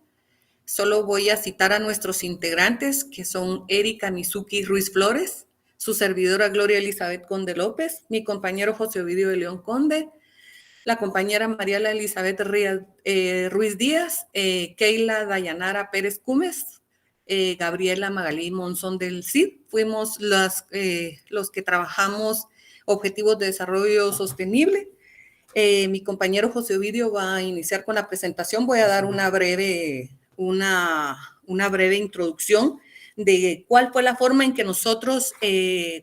Solo voy a citar a nuestros integrantes, que son Erika Mizuki Ruiz Flores, su servidora Gloria Elizabeth Conde López, mi compañero José Ovidio de León Conde, la compañera Mariela Elizabeth Ruiz Díaz, Keila Dayanara Pérez Cúmez, Gabriela Magalí Monzón del CID. Fuimos los que trabajamos objetivos de desarrollo sostenible. Mi compañero José Ovidio va a iniciar con la presentación. Voy a dar una breve introducción de cuál fue la forma en que nosotros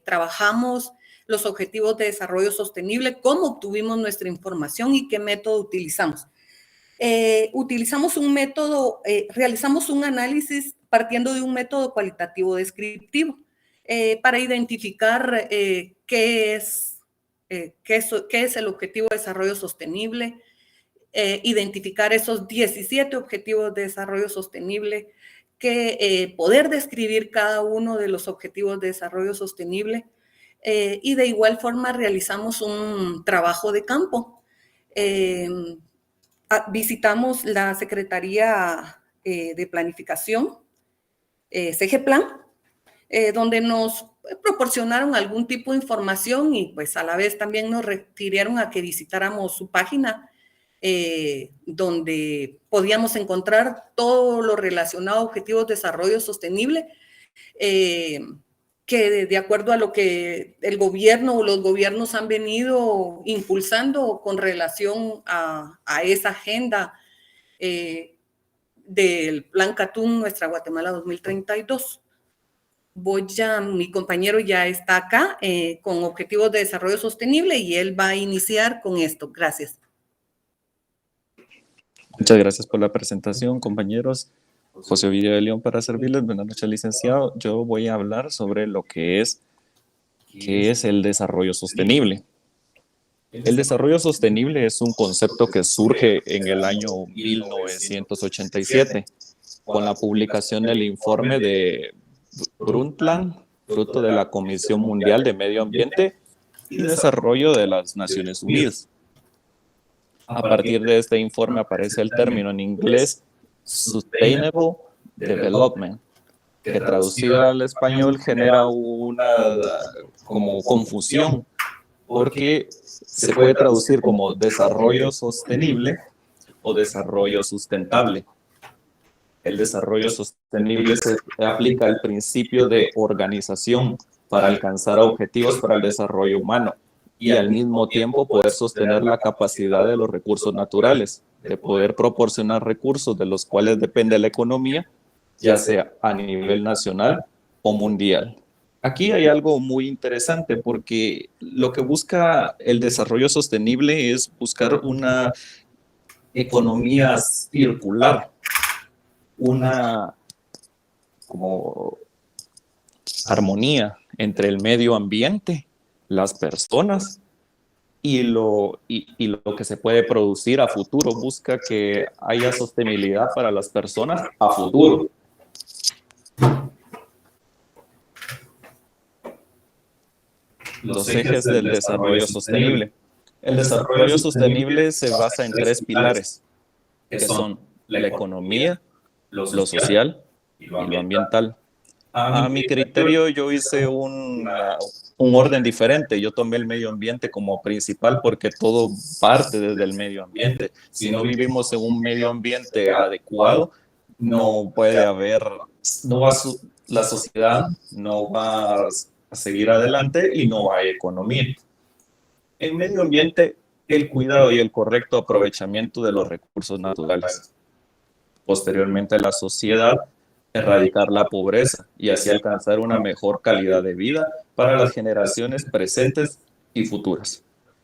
trabajamos los objetivos de desarrollo sostenible, cómo obtuvimos nuestra información y qué método utilizamos. Realizamos un análisis partiendo de un método cualitativo descriptivo para identificar qué es el objetivo de desarrollo sostenible, identificar esos 17 objetivos de desarrollo sostenible, poder describir cada uno de los objetivos de desarrollo sostenible, y de igual forma realizamos un trabajo de campo. Visitamos la Secretaría de Planificación, CGPlan, donde nos proporcionaron algún tipo de información y pues a la vez también nos refirieron a que visitáramos su página, donde podíamos encontrar todo lo relacionado a objetivos de desarrollo sostenible. que de acuerdo a lo que el gobierno o los gobiernos han venido impulsando con relación a esa agenda del Plan Catún, Nuestra Guatemala 2032. Mi compañero ya está acá con objetivos de desarrollo sostenible y él va a iniciar con esto. Gracias. Muchas gracias por la presentación, compañeros. José Ovidio de León para servirles. Buenas noches, licenciado. Yo voy a hablar sobre lo que es el desarrollo sostenible. El desarrollo sostenible es un concepto que surge en el año 1987 con la publicación del informe de Brundtland, fruto de la Comisión Mundial de Medio Ambiente y Desarrollo de las Naciones Unidas. A partir de este informe aparece el término en inglés Sustainable Development, que traducido al español genera una como confusión, porque se puede traducir como desarrollo sostenible o desarrollo sustentable. El desarrollo sostenible se aplica al principio de organización para alcanzar objetivos para el desarrollo humano y al mismo tiempo poder sostener la capacidad de los recursos naturales, de poder proporcionar recursos de los cuales depende la economía, ya sea a nivel nacional o mundial. Aquí hay algo muy interesante porque lo que busca el desarrollo sostenible es buscar una economía circular, una como armonía entre el medio ambiente, las personas y lo que se puede producir a futuro. Busca que haya sostenibilidad para las personas a futuro. Los ejes del desarrollo sostenible. El desarrollo sostenible se basa en 3 pilares, que son la economía, lo social y lo ambiental. A mi criterio, yo hice un orden diferente. Yo tomé el medio ambiente como principal porque todo parte desde el medio ambiente. Si no vivimos en un medio ambiente adecuado, no puede haber, la sociedad no va a seguir adelante y no hay economía. En medio ambiente, el cuidado y el correcto aprovechamiento de los recursos naturales. Posteriormente, la sociedad, erradicar la pobreza y así alcanzar una mejor calidad de vida para las generaciones presentes y futuras.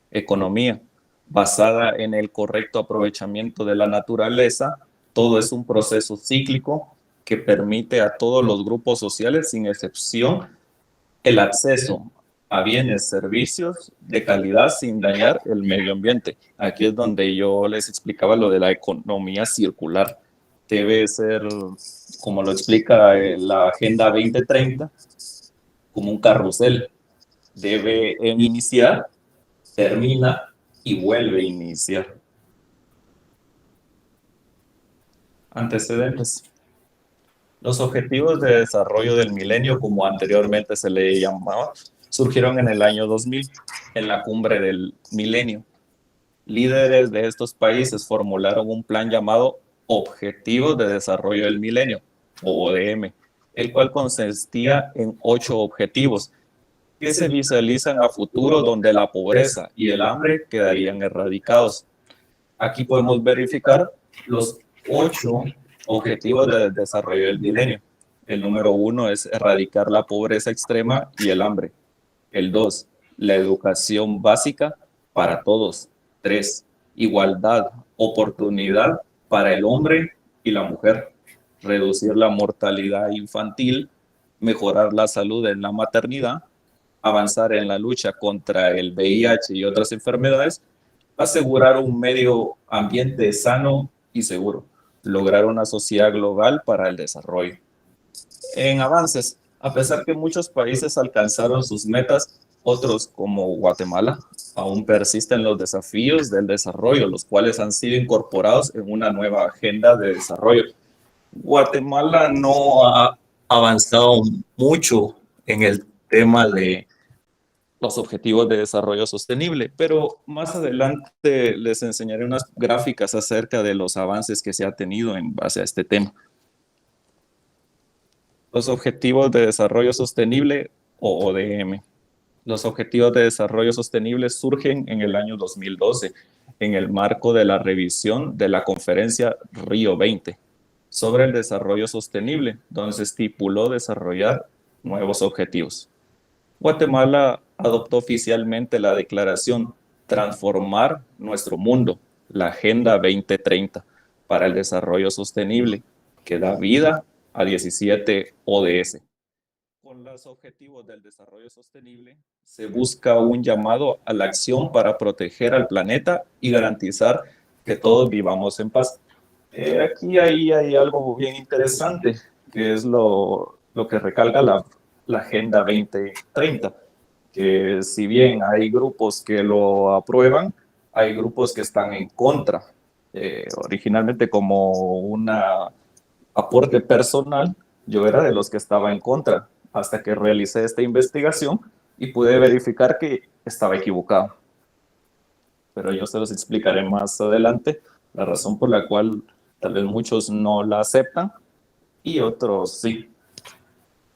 Economía, basada en el correcto aprovechamiento de la naturaleza, todo es un proceso cíclico que permite a todos los grupos sociales, sin excepción, el acceso a bienes, servicios de calidad sin dañar el medio ambiente. Aquí es donde yo les explicaba lo de la economía circular. Debe ser, como lo explica la Agenda 2030, como un carrusel. Debe iniciar, termina y vuelve a iniciar. Antecedentes. Los objetivos de desarrollo del milenio, como anteriormente se le llamaba, surgieron en el año 2000, en la cumbre del milenio. Líderes de estos países formularon un plan llamado Objetivos de Desarrollo del Milenio, o ODM, el cual consistía en 8 objetivos que se visualizan a futuro, donde la pobreza y el hambre quedarían erradicados. Aquí podemos verificar los 8 objetivos de desarrollo del milenio. El número 1 es erradicar la pobreza extrema y el hambre. El 2, la educación básica para todos. 3, igualdad, oportunidad para el hombre y la mujer. Reducir la mortalidad infantil, mejorar la salud en la maternidad, avanzar en la lucha contra el VIH y otras enfermedades, asegurar un medio ambiente sano y seguro, lograr una sociedad global para el desarrollo. En avances, a pesar que muchos países alcanzaron sus metas, otros, como Guatemala, aún persisten los desafíos del desarrollo, los cuales han sido incorporados en una nueva agenda de desarrollo. Guatemala no ha avanzado mucho en el tema de los objetivos de desarrollo sostenible, pero más adelante les enseñaré unas gráficas acerca de los avances que se ha tenido en base a este tema. Los objetivos de desarrollo sostenible o ODM. Los Objetivos de Desarrollo Sostenible surgen en el año 2012, en el marco de la revisión de la conferencia Río 20 sobre el desarrollo sostenible, donde se estipuló desarrollar nuevos objetivos. Guatemala adoptó oficialmente la declaración Transformar nuestro mundo, la Agenda 2030 para el Desarrollo Sostenible, que da vida a 17 ODS. Con los objetivos del desarrollo sostenible se busca un llamado a la acción para proteger al planeta y garantizar que todos vivamos en paz. Aquí hay algo bien interesante, que es lo que recalca la Agenda 2030, que si bien hay grupos que lo aprueban, hay grupos que están en contra. Originalmente, como un aporte personal, yo era de los que estaba en contra, hasta que realicé esta investigación y pude verificar que estaba equivocado. Pero yo se los explicaré más adelante la razón por la cual tal vez muchos no la aceptan y otros sí.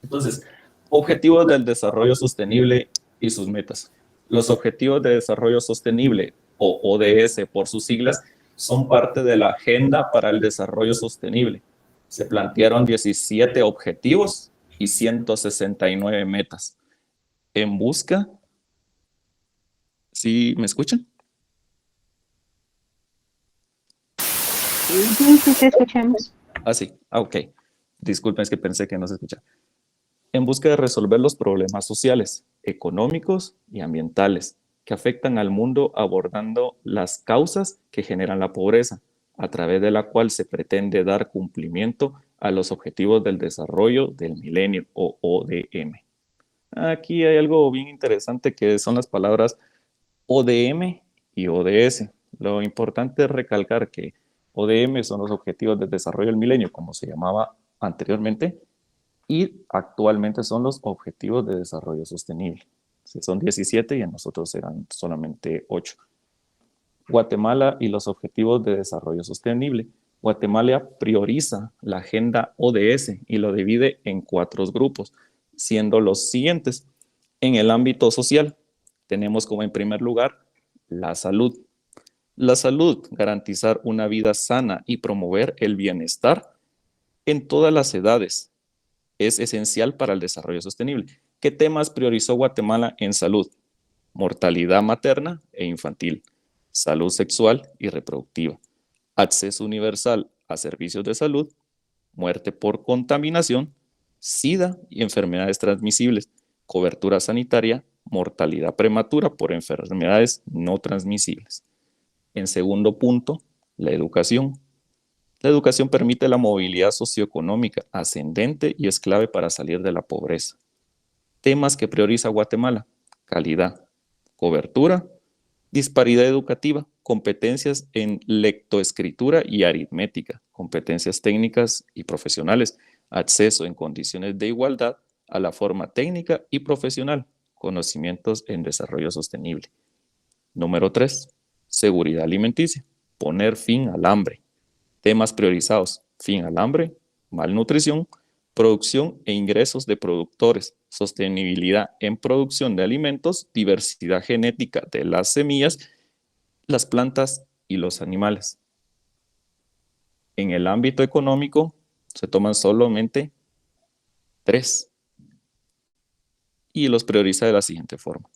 Entonces, Objetivos del Desarrollo Sostenible y sus metas. Los Objetivos de Desarrollo Sostenible, o ODS por sus siglas, son parte de la Agenda para el Desarrollo Sostenible. Se plantearon 17 objetivos y 169 metas. En busca... ¿Sí me escuchan? Sí, sí, te escuchamos. Sí. Ok. Disculpen, es que pensé que no se escuchaba. En busca de resolver los problemas sociales, económicos y ambientales que afectan al mundo, abordando las causas que generan la pobreza, a través de la cual se pretende dar cumplimiento a los Objetivos del Desarrollo del Milenio, o ODM. Aquí hay algo bien interesante, que son las palabras ODM y ODS. Lo importante es recalcar que ODM son los Objetivos del Desarrollo del Milenio, como se llamaba anteriormente, y actualmente son los Objetivos de Desarrollo Sostenible. Son 17 y en nosotros eran solamente 8. Guatemala y los Objetivos de Desarrollo Sostenible. Guatemala prioriza la agenda ODS y lo divide en 4 grupos, siendo los siguientes. En el ámbito social, tenemos como en primer lugar la salud. La salud, garantizar una vida sana y promover el bienestar en todas las edades, es esencial para el desarrollo sostenible. ¿Qué temas priorizó Guatemala en salud? Mortalidad materna e infantil, salud sexual y reproductiva, acceso universal a servicios de salud, muerte por contaminación, SIDA y enfermedades transmisibles, cobertura sanitaria, mortalidad prematura por enfermedades no transmisibles. En segundo punto, la educación. La educación permite la movilidad socioeconómica ascendente y es clave para salir de la pobreza. Temas que prioriza Guatemala: calidad, cobertura, disparidad educativa, competencias en lectoescritura y aritmética, competencias técnicas y profesionales, acceso en condiciones de igualdad a la forma técnica y profesional, conocimientos en desarrollo sostenible. Número 3, seguridad alimenticia, poner fin al hambre. Temas priorizados: fin al hambre, malnutrición, producción e ingresos de productores, sostenibilidad en producción de alimentos, diversidad genética de las semillas, las plantas y los animales. En el ámbito económico se toman solamente 3 y los prioriza de la siguiente forma.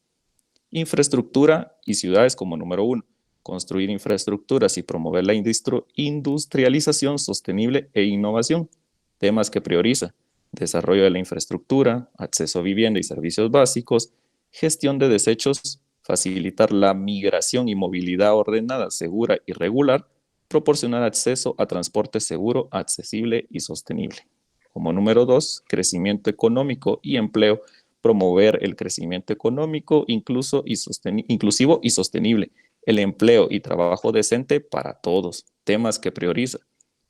Infraestructura y ciudades como número 1. Construir infraestructuras y promover la industrialización sostenible e innovación. Temas que prioriza: desarrollo de la infraestructura, acceso a vivienda y servicios básicos, gestión de desechos, facilitar la migración y movilidad ordenada, segura y regular, proporcionar acceso a transporte seguro, accesible y sostenible. Como número 2, crecimiento económico y empleo, promover el crecimiento económico inclusivo y sostenible, el empleo y trabajo decente para todos. Temas que prioriza: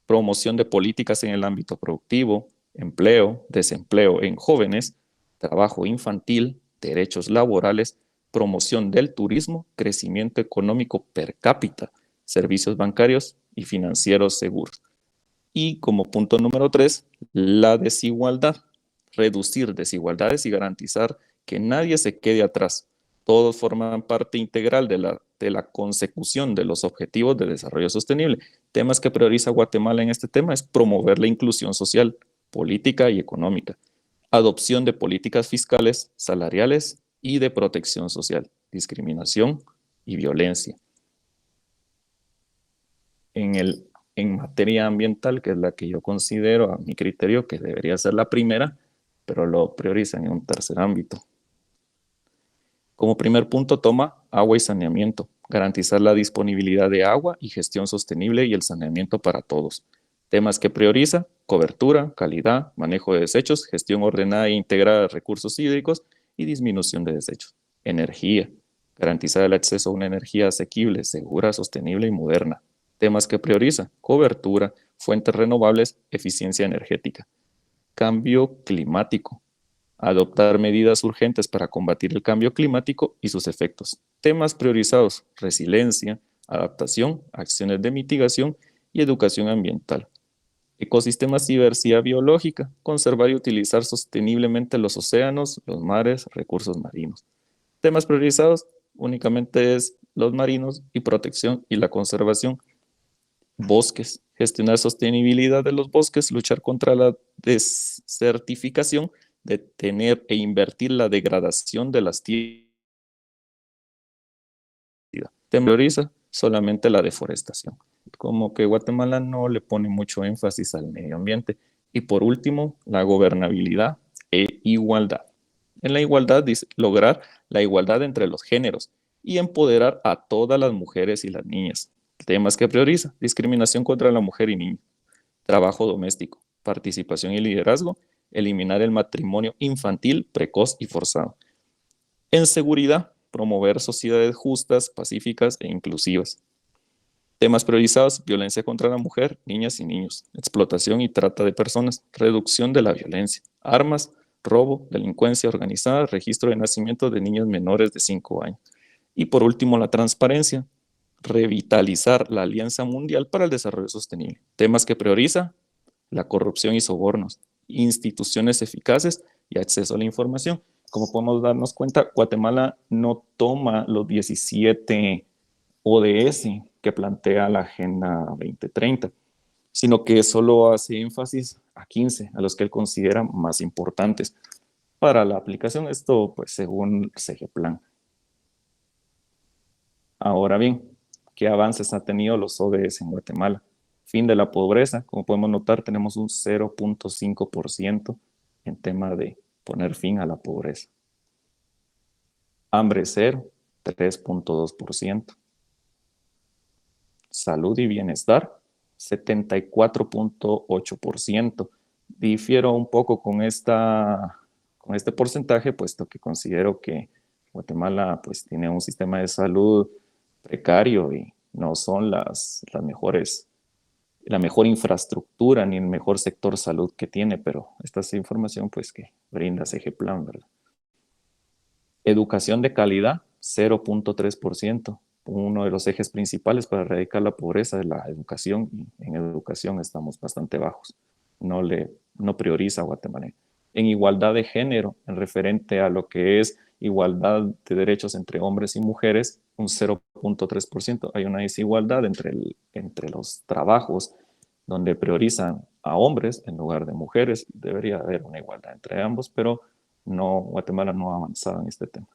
promoción de políticas en el ámbito productivo, empleo, desempleo en jóvenes, trabajo infantil, derechos laborales, promoción del turismo, crecimiento económico per cápita, servicios bancarios y financieros seguros. Y como punto número 3, la desigualdad. Reducir desigualdades y garantizar que nadie se quede atrás. Todos forman parte integral de la consecución de los objetivos de desarrollo sostenible. Temas que prioriza Guatemala en este tema es promover la inclusión social, política y económica, adopción de políticas fiscales, salariales y de protección social, discriminación y violencia. En materia ambiental, que es la que yo considero, a mi criterio, que debería ser la primera, pero lo priorizan en un tercer ámbito. Como primer punto toma agua y saneamiento, garantizar la disponibilidad de agua y gestión sostenible y el saneamiento para todos. Temas que prioriza: cobertura, calidad, manejo de desechos, gestión ordenada e integrada de recursos hídricos y disminución de desechos. Energía, garantizar el acceso a una energía asequible, segura, sostenible y moderna. Temas que prioriza: cobertura, fuentes renovables, eficiencia energética. Cambio climático, adoptar medidas urgentes para combatir el cambio climático y sus efectos. Temas priorizados: resiliencia, adaptación, acciones de mitigación y educación ambiental. Ecosistemas y diversidad biológica, conservar y utilizar sosteniblemente los océanos, los mares, recursos marinos. Temas priorizados únicamente es los marinos y protección y la conservación. Bosques, gestionar sostenibilidad de los bosques, luchar contra la desertificación, detener e invertir la degradación de las tierras. Prioriza solamente la deforestación. Como que Guatemala no le pone mucho énfasis al medio ambiente. Y por último, la gobernabilidad e igualdad. En la igualdad dice lograr la igualdad entre los géneros y empoderar a todas las mujeres y las niñas. Temas que prioriza: discriminación contra la mujer y niño, trabajo doméstico, participación y liderazgo, eliminar el matrimonio infantil, precoz y forzado. En seguridad, promover sociedades justas, pacíficas e inclusivas. Temas priorizados: violencia contra la mujer, niñas y niños, explotación y trata de personas, reducción de la violencia, armas, robo, delincuencia organizada, registro de nacimiento de niños menores de 5 años. Y por último, la transparencia, revitalizar la Alianza Mundial para el Desarrollo Sostenible. Temas que prioriza: la corrupción y sobornos, instituciones eficaces y acceso a la información. Como podemos darnos cuenta, Guatemala no toma los 17 ODS que plantea la Agenda 2030, sino que solo hace énfasis a 15, a los que él considera más importantes para la aplicación. Esto, pues, según SEGEPLAN. Ahora bien, ¿qué avances ha tenido los ODS en Guatemala? Fin de la pobreza. Como podemos notar, tenemos un 0.5% en tema de poner fin a la pobreza. Hambre cero, 3.2%. Salud y bienestar, 74.8%. Difiero un poco con este porcentaje, puesto que considero que Guatemala, pues, tiene un sistema de salud precario y no son la mejor infraestructura ni el mejor sector salud que tiene, pero esta es información, pues, que brinda SEGEPLAN, ¿verdad? Educación de calidad, 0.3%. Uno de los ejes principales para erradicar la pobreza es la educación, y en educación estamos bastante bajos. No prioriza Guatemala. En igualdad de género, en referente a lo que es igualdad de derechos entre hombres y mujeres, un 0.3%. Hay una desigualdad entre los trabajos donde priorizan a hombres en lugar de mujeres. Debería haber una igualdad entre ambos, pero Guatemala no ha avanzado en este tema.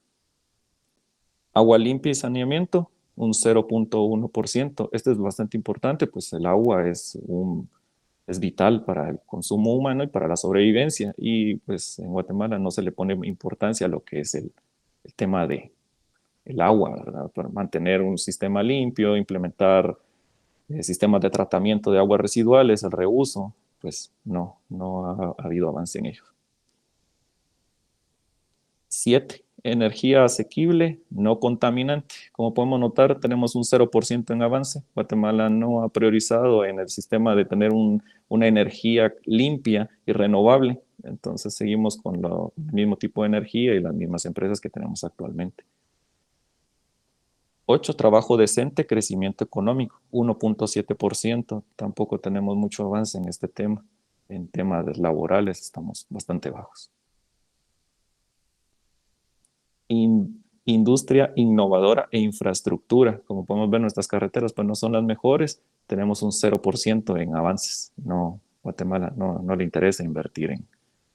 Agua limpia y saneamiento, un 0.1%. Este es bastante importante, pues el agua es vital para el consumo humano y para la sobrevivencia, y pues en Guatemala no se le pone importancia a lo que es el tema de el agua, ¿verdad? Para mantener un sistema limpio, implementar sistemas de tratamiento de aguas residuales, el reuso, pues no ha habido avance en ello. 7. Energía asequible, no contaminante. Como podemos notar, tenemos un 0% en avance. Guatemala no ha priorizado en el sistema de tener una energía limpia y renovable. Entonces seguimos con el mismo tipo de energía y las mismas empresas que tenemos actualmente. 8. Trabajo decente, crecimiento económico, 1.7%. Tampoco tenemos mucho avance en este tema. En temas laborales estamos bastante bajos. industria innovadora e infraestructura. Como podemos ver, nuestras carreteras pues no son las mejores, tenemos un 0% en avances. No, Guatemala no le interesa invertir en,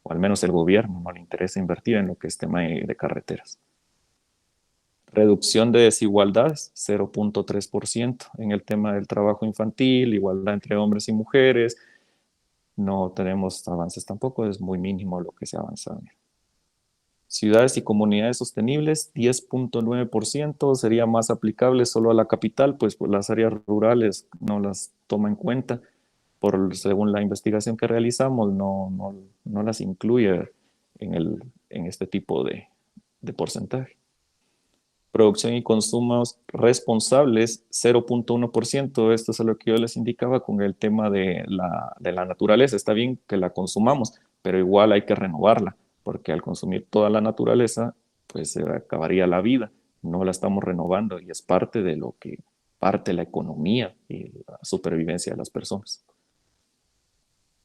o al menos el gobierno no le interesa invertir en lo que es tema de carreteras. Reducción de desigualdades, 0.3% en el tema del trabajo infantil, igualdad entre hombres y mujeres. No tenemos avances tampoco, es muy mínimo lo que se ha avanzado. Ciudades y comunidades sostenibles, 10.9%, sería más aplicable solo a la capital, pues las áreas rurales no las toma en cuenta, según la investigación que realizamos, no las incluye en este tipo de porcentaje. Producción y consumos responsables, 0.1%. Esto es lo que yo les indicaba con el tema de la naturaleza. Está bien que la consumamos, pero igual hay que renovarla, porque al consumir toda la naturaleza, pues se acabaría la vida. No la estamos renovando y es parte de lo que parte la economía y la supervivencia de las personas.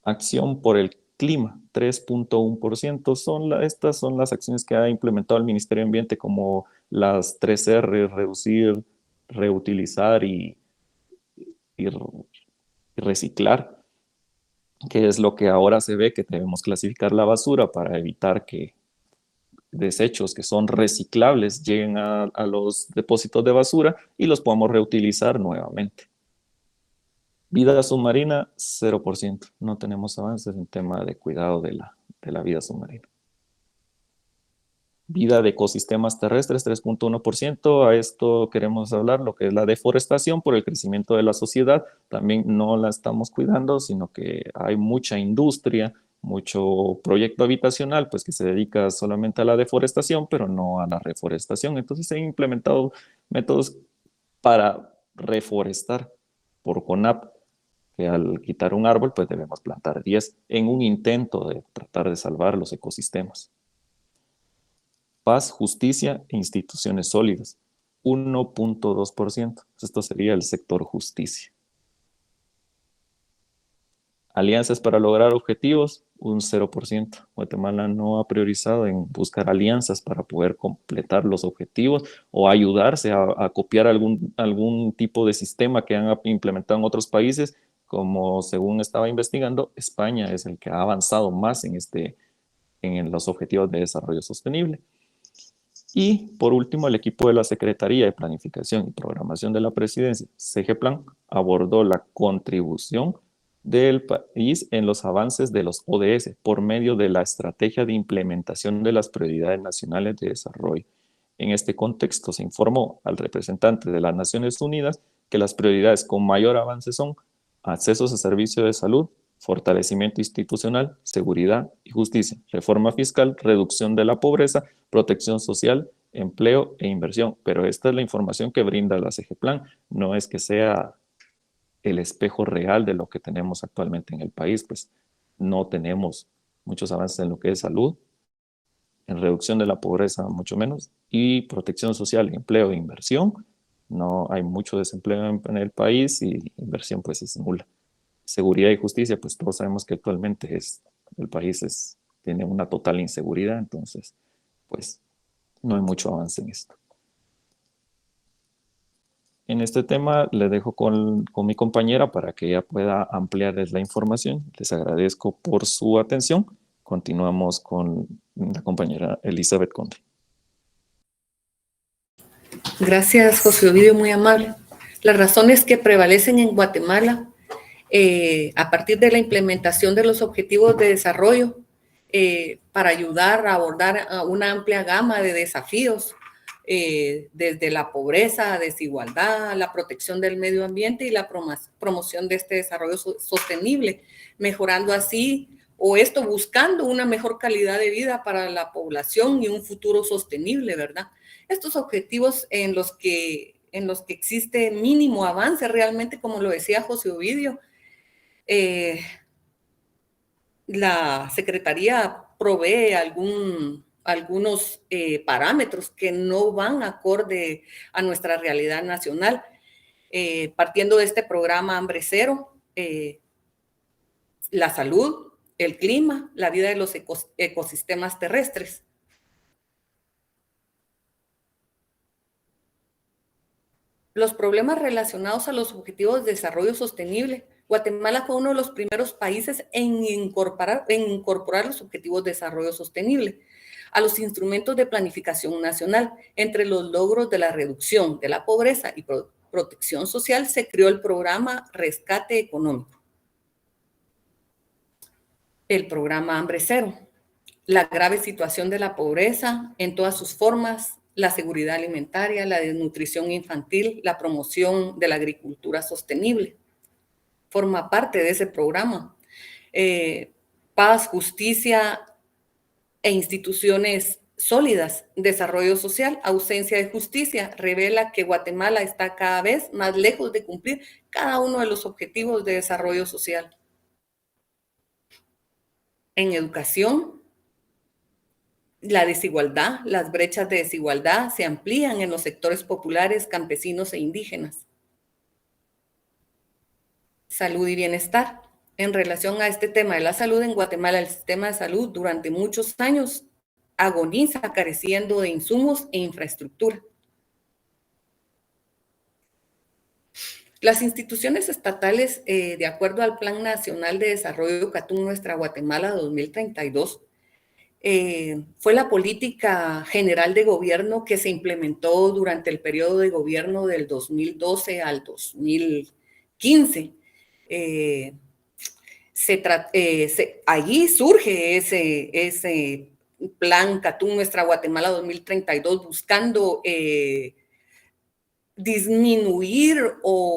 Acción por el clima, 3.1%. Estas son las acciones que ha implementado el Ministerio de Ambiente, como las 3R, reducir, reutilizar y reciclar, que es lo que ahora se ve que debemos clasificar la basura para evitar que desechos que son reciclables lleguen a los depósitos de basura y los podamos reutilizar nuevamente. Vida submarina, 0%. No tenemos avances en tema de cuidado de la vida submarina. Vida de ecosistemas terrestres, 3.1%. A esto queremos hablar, lo que es la deforestación por el crecimiento de la sociedad. También no la estamos cuidando, sino que hay mucha industria, mucho proyecto habitacional, pues que se dedica solamente a la deforestación, pero no a la reforestación. Entonces se han implementado métodos para reforestar por CONAP, que al quitar un árbol, pues debemos plantar 10 en un intento de tratar de salvar los ecosistemas. Paz, justicia e instituciones sólidas, 1.2%. Esto sería el sector justicia. Alianzas para lograr objetivos, un 0%. Guatemala no ha priorizado en buscar alianzas para poder completar los objetivos o ayudarse a copiar algún tipo de sistema que han implementado en otros países, como según estaba investigando, España es el que ha avanzado más en los objetivos de desarrollo sostenible. Y por último, el equipo de la Secretaría de Planificación y Programación de la Presidencia, CEGEPLAN, abordó la contribución del país en los avances de los ODS por medio de la estrategia de implementación de las prioridades nacionales de desarrollo. En este contexto se informó al representante de las Naciones Unidas que las prioridades con mayor avance son accesos a servicios de salud, fortalecimiento institucional, seguridad y justicia, reforma fiscal, reducción de la pobreza, protección social, empleo e inversión. Pero esta es la información que brinda la CEGEPLAN, no es que sea el espejo real de lo que tenemos actualmente en el país, pues no tenemos muchos avances en lo que es salud, en reducción de la pobreza mucho menos, y protección social, empleo e inversión. No hay mucho desempleo en el país y inversión pues es nula. Seguridad y justicia, pues todos sabemos que actualmente el país tiene una total inseguridad, entonces pues no hay mucho avance en esto. En este tema le dejo con mi compañera para que ella pueda ampliarles la información. Les agradezco por su atención. Continuamos con la compañera Elizabeth Conde. Gracias, José Ovidio, muy amable. Las razones que prevalecen en Guatemala a partir de la implementación de los objetivos de desarrollo para ayudar a abordar a una amplia gama de desafíos, desde la pobreza, desigualdad, la protección del medio ambiente y la promoción de este desarrollo sostenible, mejorando así, o esto buscando una mejor calidad de vida para la población y un futuro sostenible, ¿verdad? Estos objetivos en los que existe mínimo avance realmente, como lo decía José Ovidio, la Secretaría provee algunos parámetros que no van acorde a nuestra realidad nacional. Partiendo de este programa Hambre Cero, la salud, el clima, la vida de los ecosistemas terrestres. los problemas relacionados a los objetivos de desarrollo sostenible. Guatemala fue uno de los primeros países en incorporar los objetivos de desarrollo sostenible a los instrumentos de planificación nacional. Entre los logros de la reducción de la pobreza y protección social se creó el programa Rescate Económico, el programa Hambre Cero, la grave situación de la pobreza en todas sus formas, la seguridad alimentaria, la desnutrición infantil, la promoción de la agricultura sostenible. Forma parte de ese programa. Paz, justicia e instituciones sólidas, desarrollo social, ausencia de justicia, revela que Guatemala está cada vez más lejos de cumplir cada uno de los objetivos de desarrollo social. En educación, la desigualdad, las brechas de desigualdad se amplían en los sectores populares, campesinos e indígenas. Salud y bienestar. En relación a este tema de la salud, en Guatemala el sistema de salud durante muchos años agoniza careciendo de insumos e infraestructura. Las instituciones estatales, de acuerdo al Plan Nacional de Desarrollo CATUM Nuestra Guatemala 2032, fue la política general de gobierno que se implementó durante el periodo de gobierno del 2012 al 2015. Allí surge ese Plan CATUM Nuestra Guatemala 2032 buscando disminuir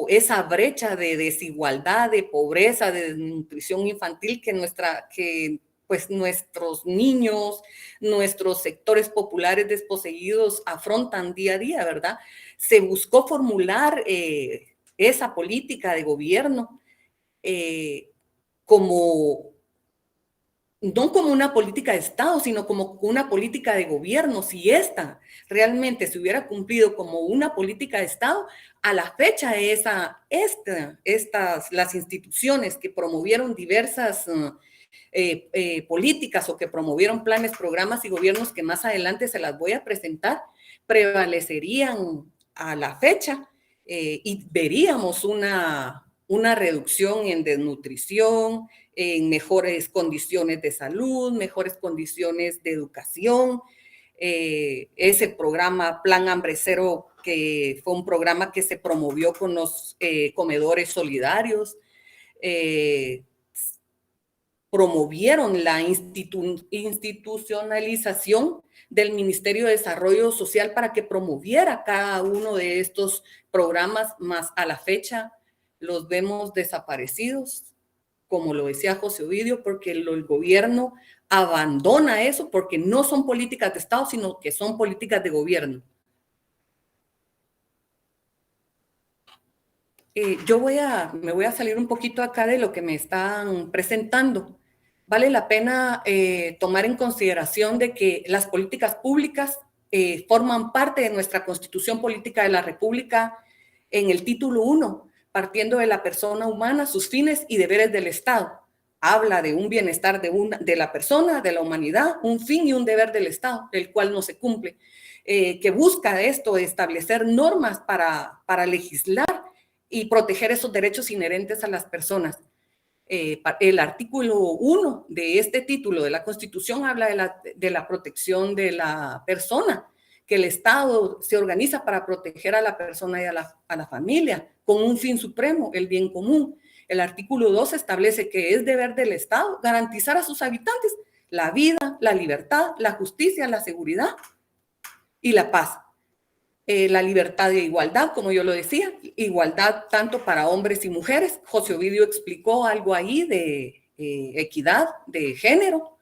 esa brecha de desigualdad, de pobreza, de desnutrición infantil que pues nuestros niños, nuestros sectores populares desposeídos afrontan día a día, ¿verdad? Se buscó formular esa política de gobierno no como una política de Estado, sino como una política de gobierno. Si esta realmente se hubiera cumplido como una política de Estado, a la fecha las instituciones que promovieron diversas políticas o que promovieron planes, programas y gobiernos que más adelante se las voy a presentar, prevalecerían a la fecha y veríamos una reducción en desnutrición, en mejores condiciones de salud, mejores condiciones de educación. Ese programa Plan Hambre Cero, que fue un programa que se promovió con los comedores solidarios, promovieron la institucionalización del Ministerio de Desarrollo Social para que promoviera cada uno de estos programas, más a la fecha los vemos desaparecidos, como lo decía José Ovidio, porque el gobierno abandona eso, porque no son políticas de Estado, sino que son políticas de gobierno. Me voy a salir un poquito acá de lo que me están presentando. Vale la pena tomar en consideración de que las políticas públicas forman parte de nuestra Constitución Política de la República en el título 1, partiendo de la persona humana, sus fines y deberes del Estado. Habla de un bienestar de la persona, de la humanidad, un fin y un deber del Estado, el cual no se cumple, que busca establecer normas para legislar y proteger esos derechos inherentes a las personas. El artículo 1 de este título de la Constitución habla de la protección de la persona, que el Estado se organiza para proteger a la persona y a la familia con un fin supremo, el bien común. El artículo 2 establece que es deber del Estado garantizar a sus habitantes la vida, la libertad, la justicia, la seguridad y la paz. La libertad de igualdad, como yo lo decía, igualdad tanto para hombres y mujeres. José Ovidio explicó algo ahí de equidad de género,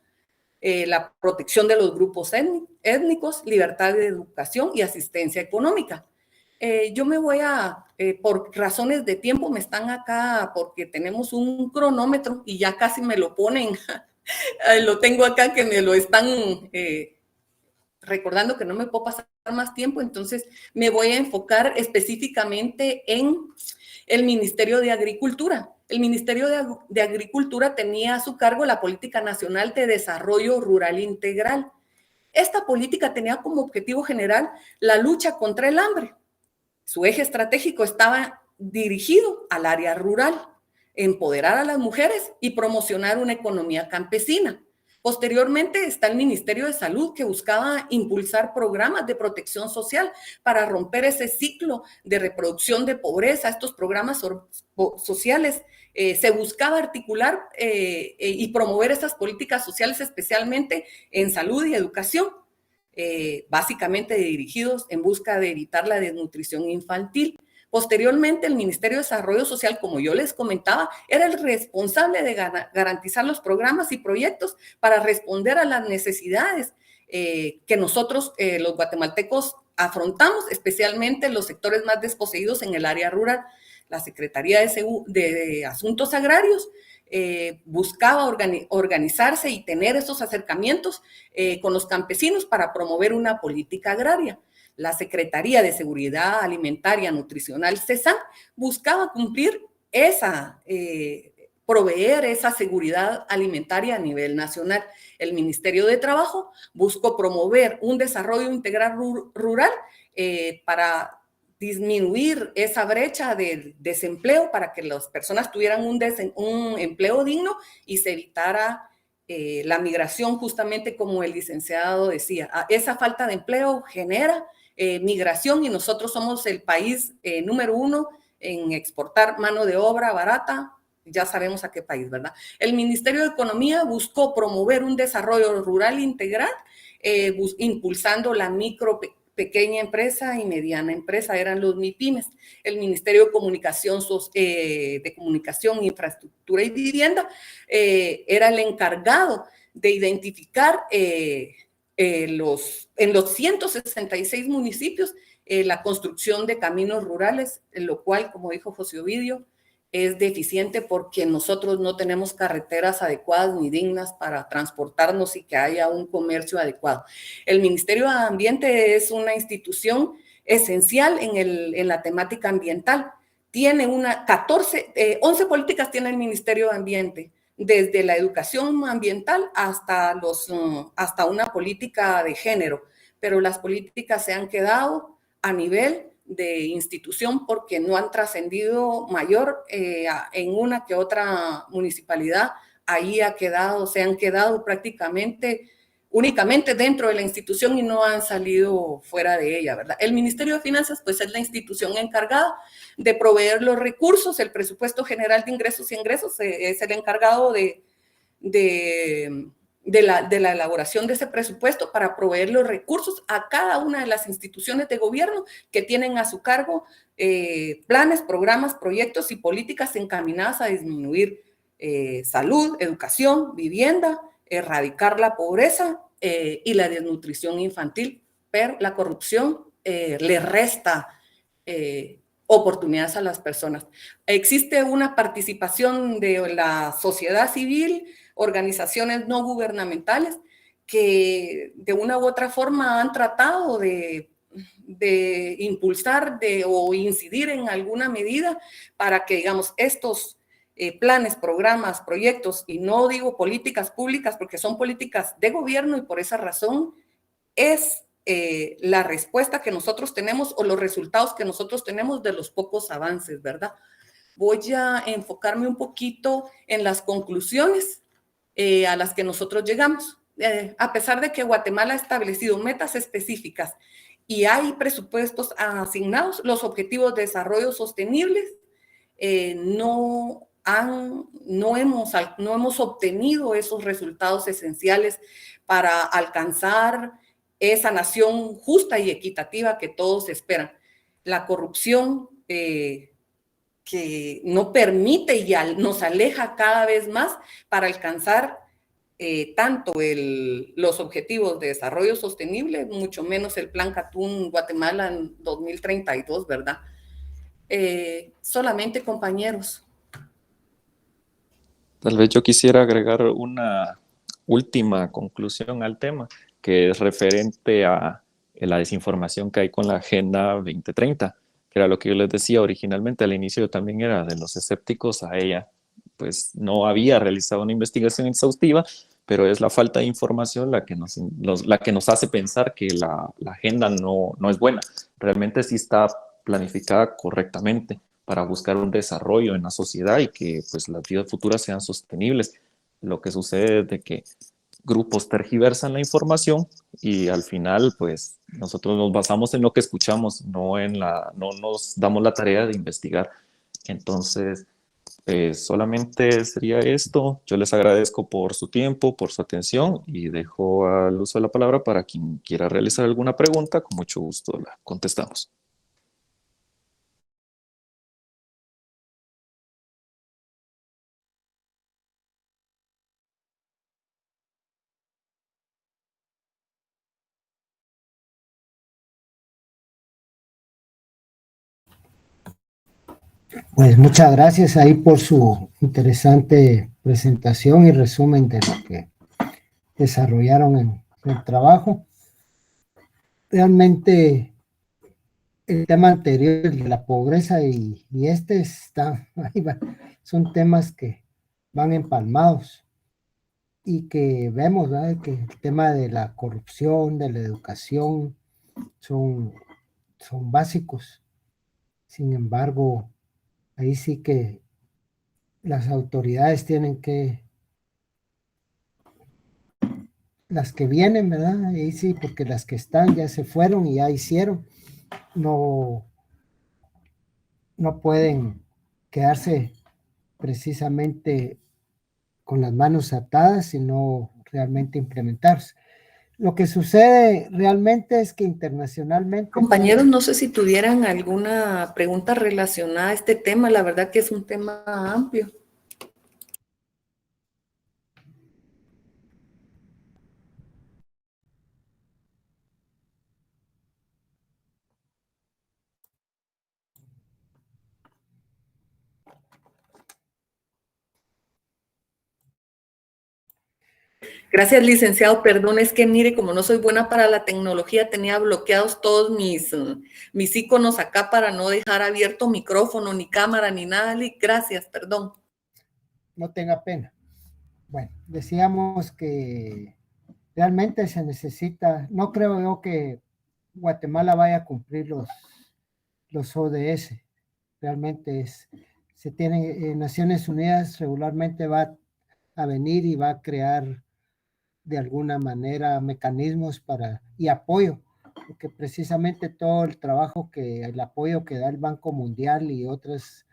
la protección de los grupos étnicos, libertad de educación y asistencia económica. Yo me voy por razones de tiempo, me están acá porque tenemos un cronómetro y ya casi me lo ponen, lo tengo acá que me lo están recordando que no me puedo pasar más tiempo, entonces me voy a enfocar específicamente en el Ministerio de Agricultura. El Ministerio de Agricultura tenía a su cargo la Política Nacional de Desarrollo Rural Integral. Esta política tenía como objetivo general la lucha contra el hambre. Su eje estratégico estaba dirigido al área rural, empoderar a las mujeres y promocionar una economía campesina. Posteriormente está el Ministerio de Salud, que buscaba impulsar programas de protección social para romper ese ciclo de reproducción de pobreza. Estos programas sociales se buscaba articular y promover estas políticas sociales, especialmente en salud y educación, básicamente dirigidos en busca de evitar la desnutrición infantil. Posteriormente, el Ministerio de Desarrollo Social, como yo les comentaba, era el responsable de garantizar los programas y proyectos para responder a las necesidades que nosotros, los guatemaltecos, afrontamos, especialmente los sectores más desposeídos en el área rural. La Secretaría de Asuntos Agrarios buscaba organizarse y tener esos acercamientos con los campesinos para promover una política agraria. La Secretaría de Seguridad Alimentaria Nutricional, CESAN, buscaba cumplir proveer esa seguridad alimentaria a nivel nacional. El Ministerio de Trabajo buscó promover un desarrollo integral rural para disminuir esa brecha del desempleo, para que las personas tuvieran un empleo digno y se evitara la migración, justamente como el licenciado decía. Esa falta de empleo genera migración, y nosotros somos el país número 1 en exportar mano de obra barata. Ya sabemos a qué país, ¿verdad? El Ministerio de Economía buscó promover un desarrollo rural integral, impulsando la pequeña empresa y mediana empresa, eran los MIPYMES. El Ministerio de Comunicación, Infraestructura y Vivienda era el encargado de identificar en los 166 municipios la construcción de caminos rurales, lo cual, como dijo José Ovidio, es deficiente porque nosotros no tenemos carreteras adecuadas ni dignas para transportarnos y que haya un comercio adecuado. El Ministerio de Ambiente es una institución esencial en la temática ambiental. Tiene 11 políticas tiene el Ministerio de Ambiente, desde la educación ambiental hasta una política de género, pero las políticas se han quedado a nivel de institución porque no han trascendido mayor en una que otra municipalidad. Ahí se han quedado prácticamente únicamente dentro de la institución y no han salido fuera de ella, ¿verdad? El Ministerio de Finanzas, pues, es la institución encargada de proveer los recursos. El Presupuesto General de Ingresos y Egresos es el encargado de la elaboración de ese presupuesto para proveer los recursos a cada una de las instituciones de gobierno que tienen a su cargo planes, programas, proyectos y políticas encaminadas a disminuir salud, educación, vivienda, erradicar la pobreza y la desnutrición infantil, pero la corrupción le resta oportunidades a las personas. Existe una participación de la sociedad civil, organizaciones no gubernamentales que de una u otra forma han tratado de impulsar o incidir en alguna medida para que, digamos, estos planes, programas, proyectos, y no digo políticas públicas porque son políticas de gobierno, y por esa razón es la respuesta que nosotros tenemos o los resultados que nosotros tenemos de los pocos avances, ¿verdad? Voy a enfocarme un poquito en las conclusiones a las que nosotros llegamos. A pesar de que Guatemala ha establecido metas específicas y hay presupuestos asignados, los objetivos de desarrollo sostenibles no hemos obtenido esos resultados esenciales para alcanzar esa nación justa y equitativa que todos esperan. La corrupción que no permite y nos aleja cada vez más para alcanzar tanto los objetivos de desarrollo sostenible, mucho menos el Plan Catún Guatemala en 2032, ¿verdad? Solamente, compañeros. Tal vez yo quisiera agregar una última conclusión al tema, que es referente a la desinformación que hay con la Agenda 2030, que era lo que yo les decía originalmente. Al inicio yo también era de los escépticos a ella, pues no había realizado una investigación exhaustiva, pero es la falta de información la que nos hace pensar que la agenda no es buena. Realmente sí está planificada correctamente para buscar un desarrollo en la sociedad y que pues las vidas futuras sean sostenibles. Lo que sucede es de que grupos tergiversan la información y al final pues nosotros nos basamos en lo que escuchamos, no nos damos la tarea de investigar. Entonces, solamente sería esto. Yo les agradezco por su tiempo, por su atención y dejo al uso de la palabra para quien quiera realizar alguna pregunta. Con mucho gusto la contestamos. Pues muchas gracias ahí por su interesante presentación y resumen de lo que desarrollaron en el trabajo. Realmente el tema anterior, el de la pobreza y este está, ahí va, son temas que van empalmados y que vemos, ¿verdad? Que el tema de la corrupción, de la educación, son básicos. Sin embargo, ahí sí que las autoridades tienen que, las que vienen, ¿verdad? Ahí sí, porque las que están ya se fueron y ya hicieron, no pueden quedarse precisamente con las manos atadas, sino realmente implementarse. Lo que sucede realmente es que internacionalmente... Compañeros, no sé si tuvieran alguna pregunta relacionada a este tema. La verdad que es un tema amplio. Gracias, licenciado. Perdón, es que mire, como no soy buena para la tecnología, tenía bloqueados todos mis iconos acá para no dejar abierto micrófono, ni cámara, ni nada. Gracias, perdón. No tenga pena. Bueno, decíamos que realmente se necesita, no creo yo que Guatemala vaya a cumplir los ODS. Realmente se tiene, Naciones Unidas regularmente va a venir y va a crear de alguna manera mecanismos y apoyo, porque precisamente todo el apoyo que da el Banco Mundial y otras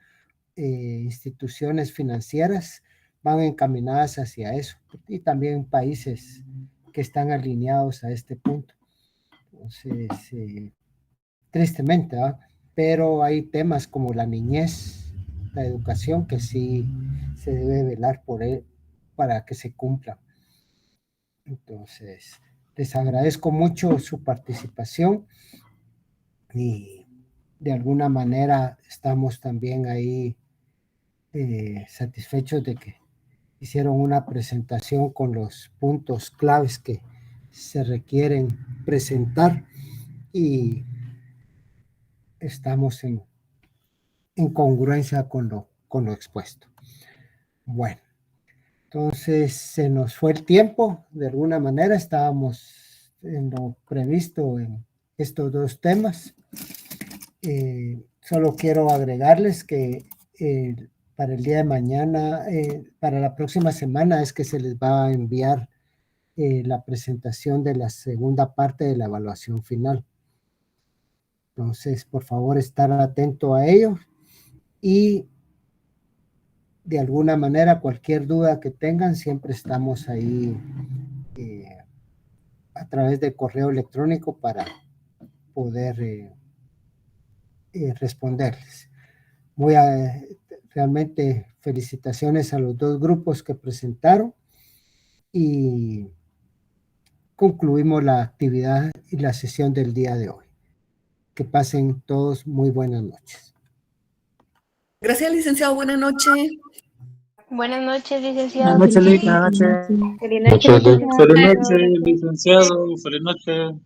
instituciones financieras van encaminadas hacia eso, y también países que están alineados a este punto. Entonces, tristemente, ¿verdad? Pero hay temas como la niñez, la educación, que sí se debe velar por él para que se cumpla. Entonces, les agradezco mucho su participación y de alguna manera estamos también ahí satisfechos de que hicieron una presentación con los puntos claves que se requieren presentar y estamos en congruencia con lo expuesto. Bueno, entonces se nos fue el tiempo, de alguna manera estábamos en lo previsto en estos dos temas. Solo quiero agregarles que para el día de mañana, para la próxima semana es que se les va a enviar la presentación de la segunda parte de la evaluación final. Entonces, por favor, estar atento a ello y de alguna manera cualquier duda que tengan, siempre estamos ahí a través de correo electrónico para poder responderles. Realmente felicitaciones a los dos grupos que presentaron y concluimos la actividad y la sesión del día de hoy. Que pasen todos muy buenas noches. Gracias, licenciado. Buenas noches. Buenas noches, licenciado. Buenas noches, Lic. Buenas noches. Feliz noche, licenciado. Feliz noche, licenciado. Feliz noche.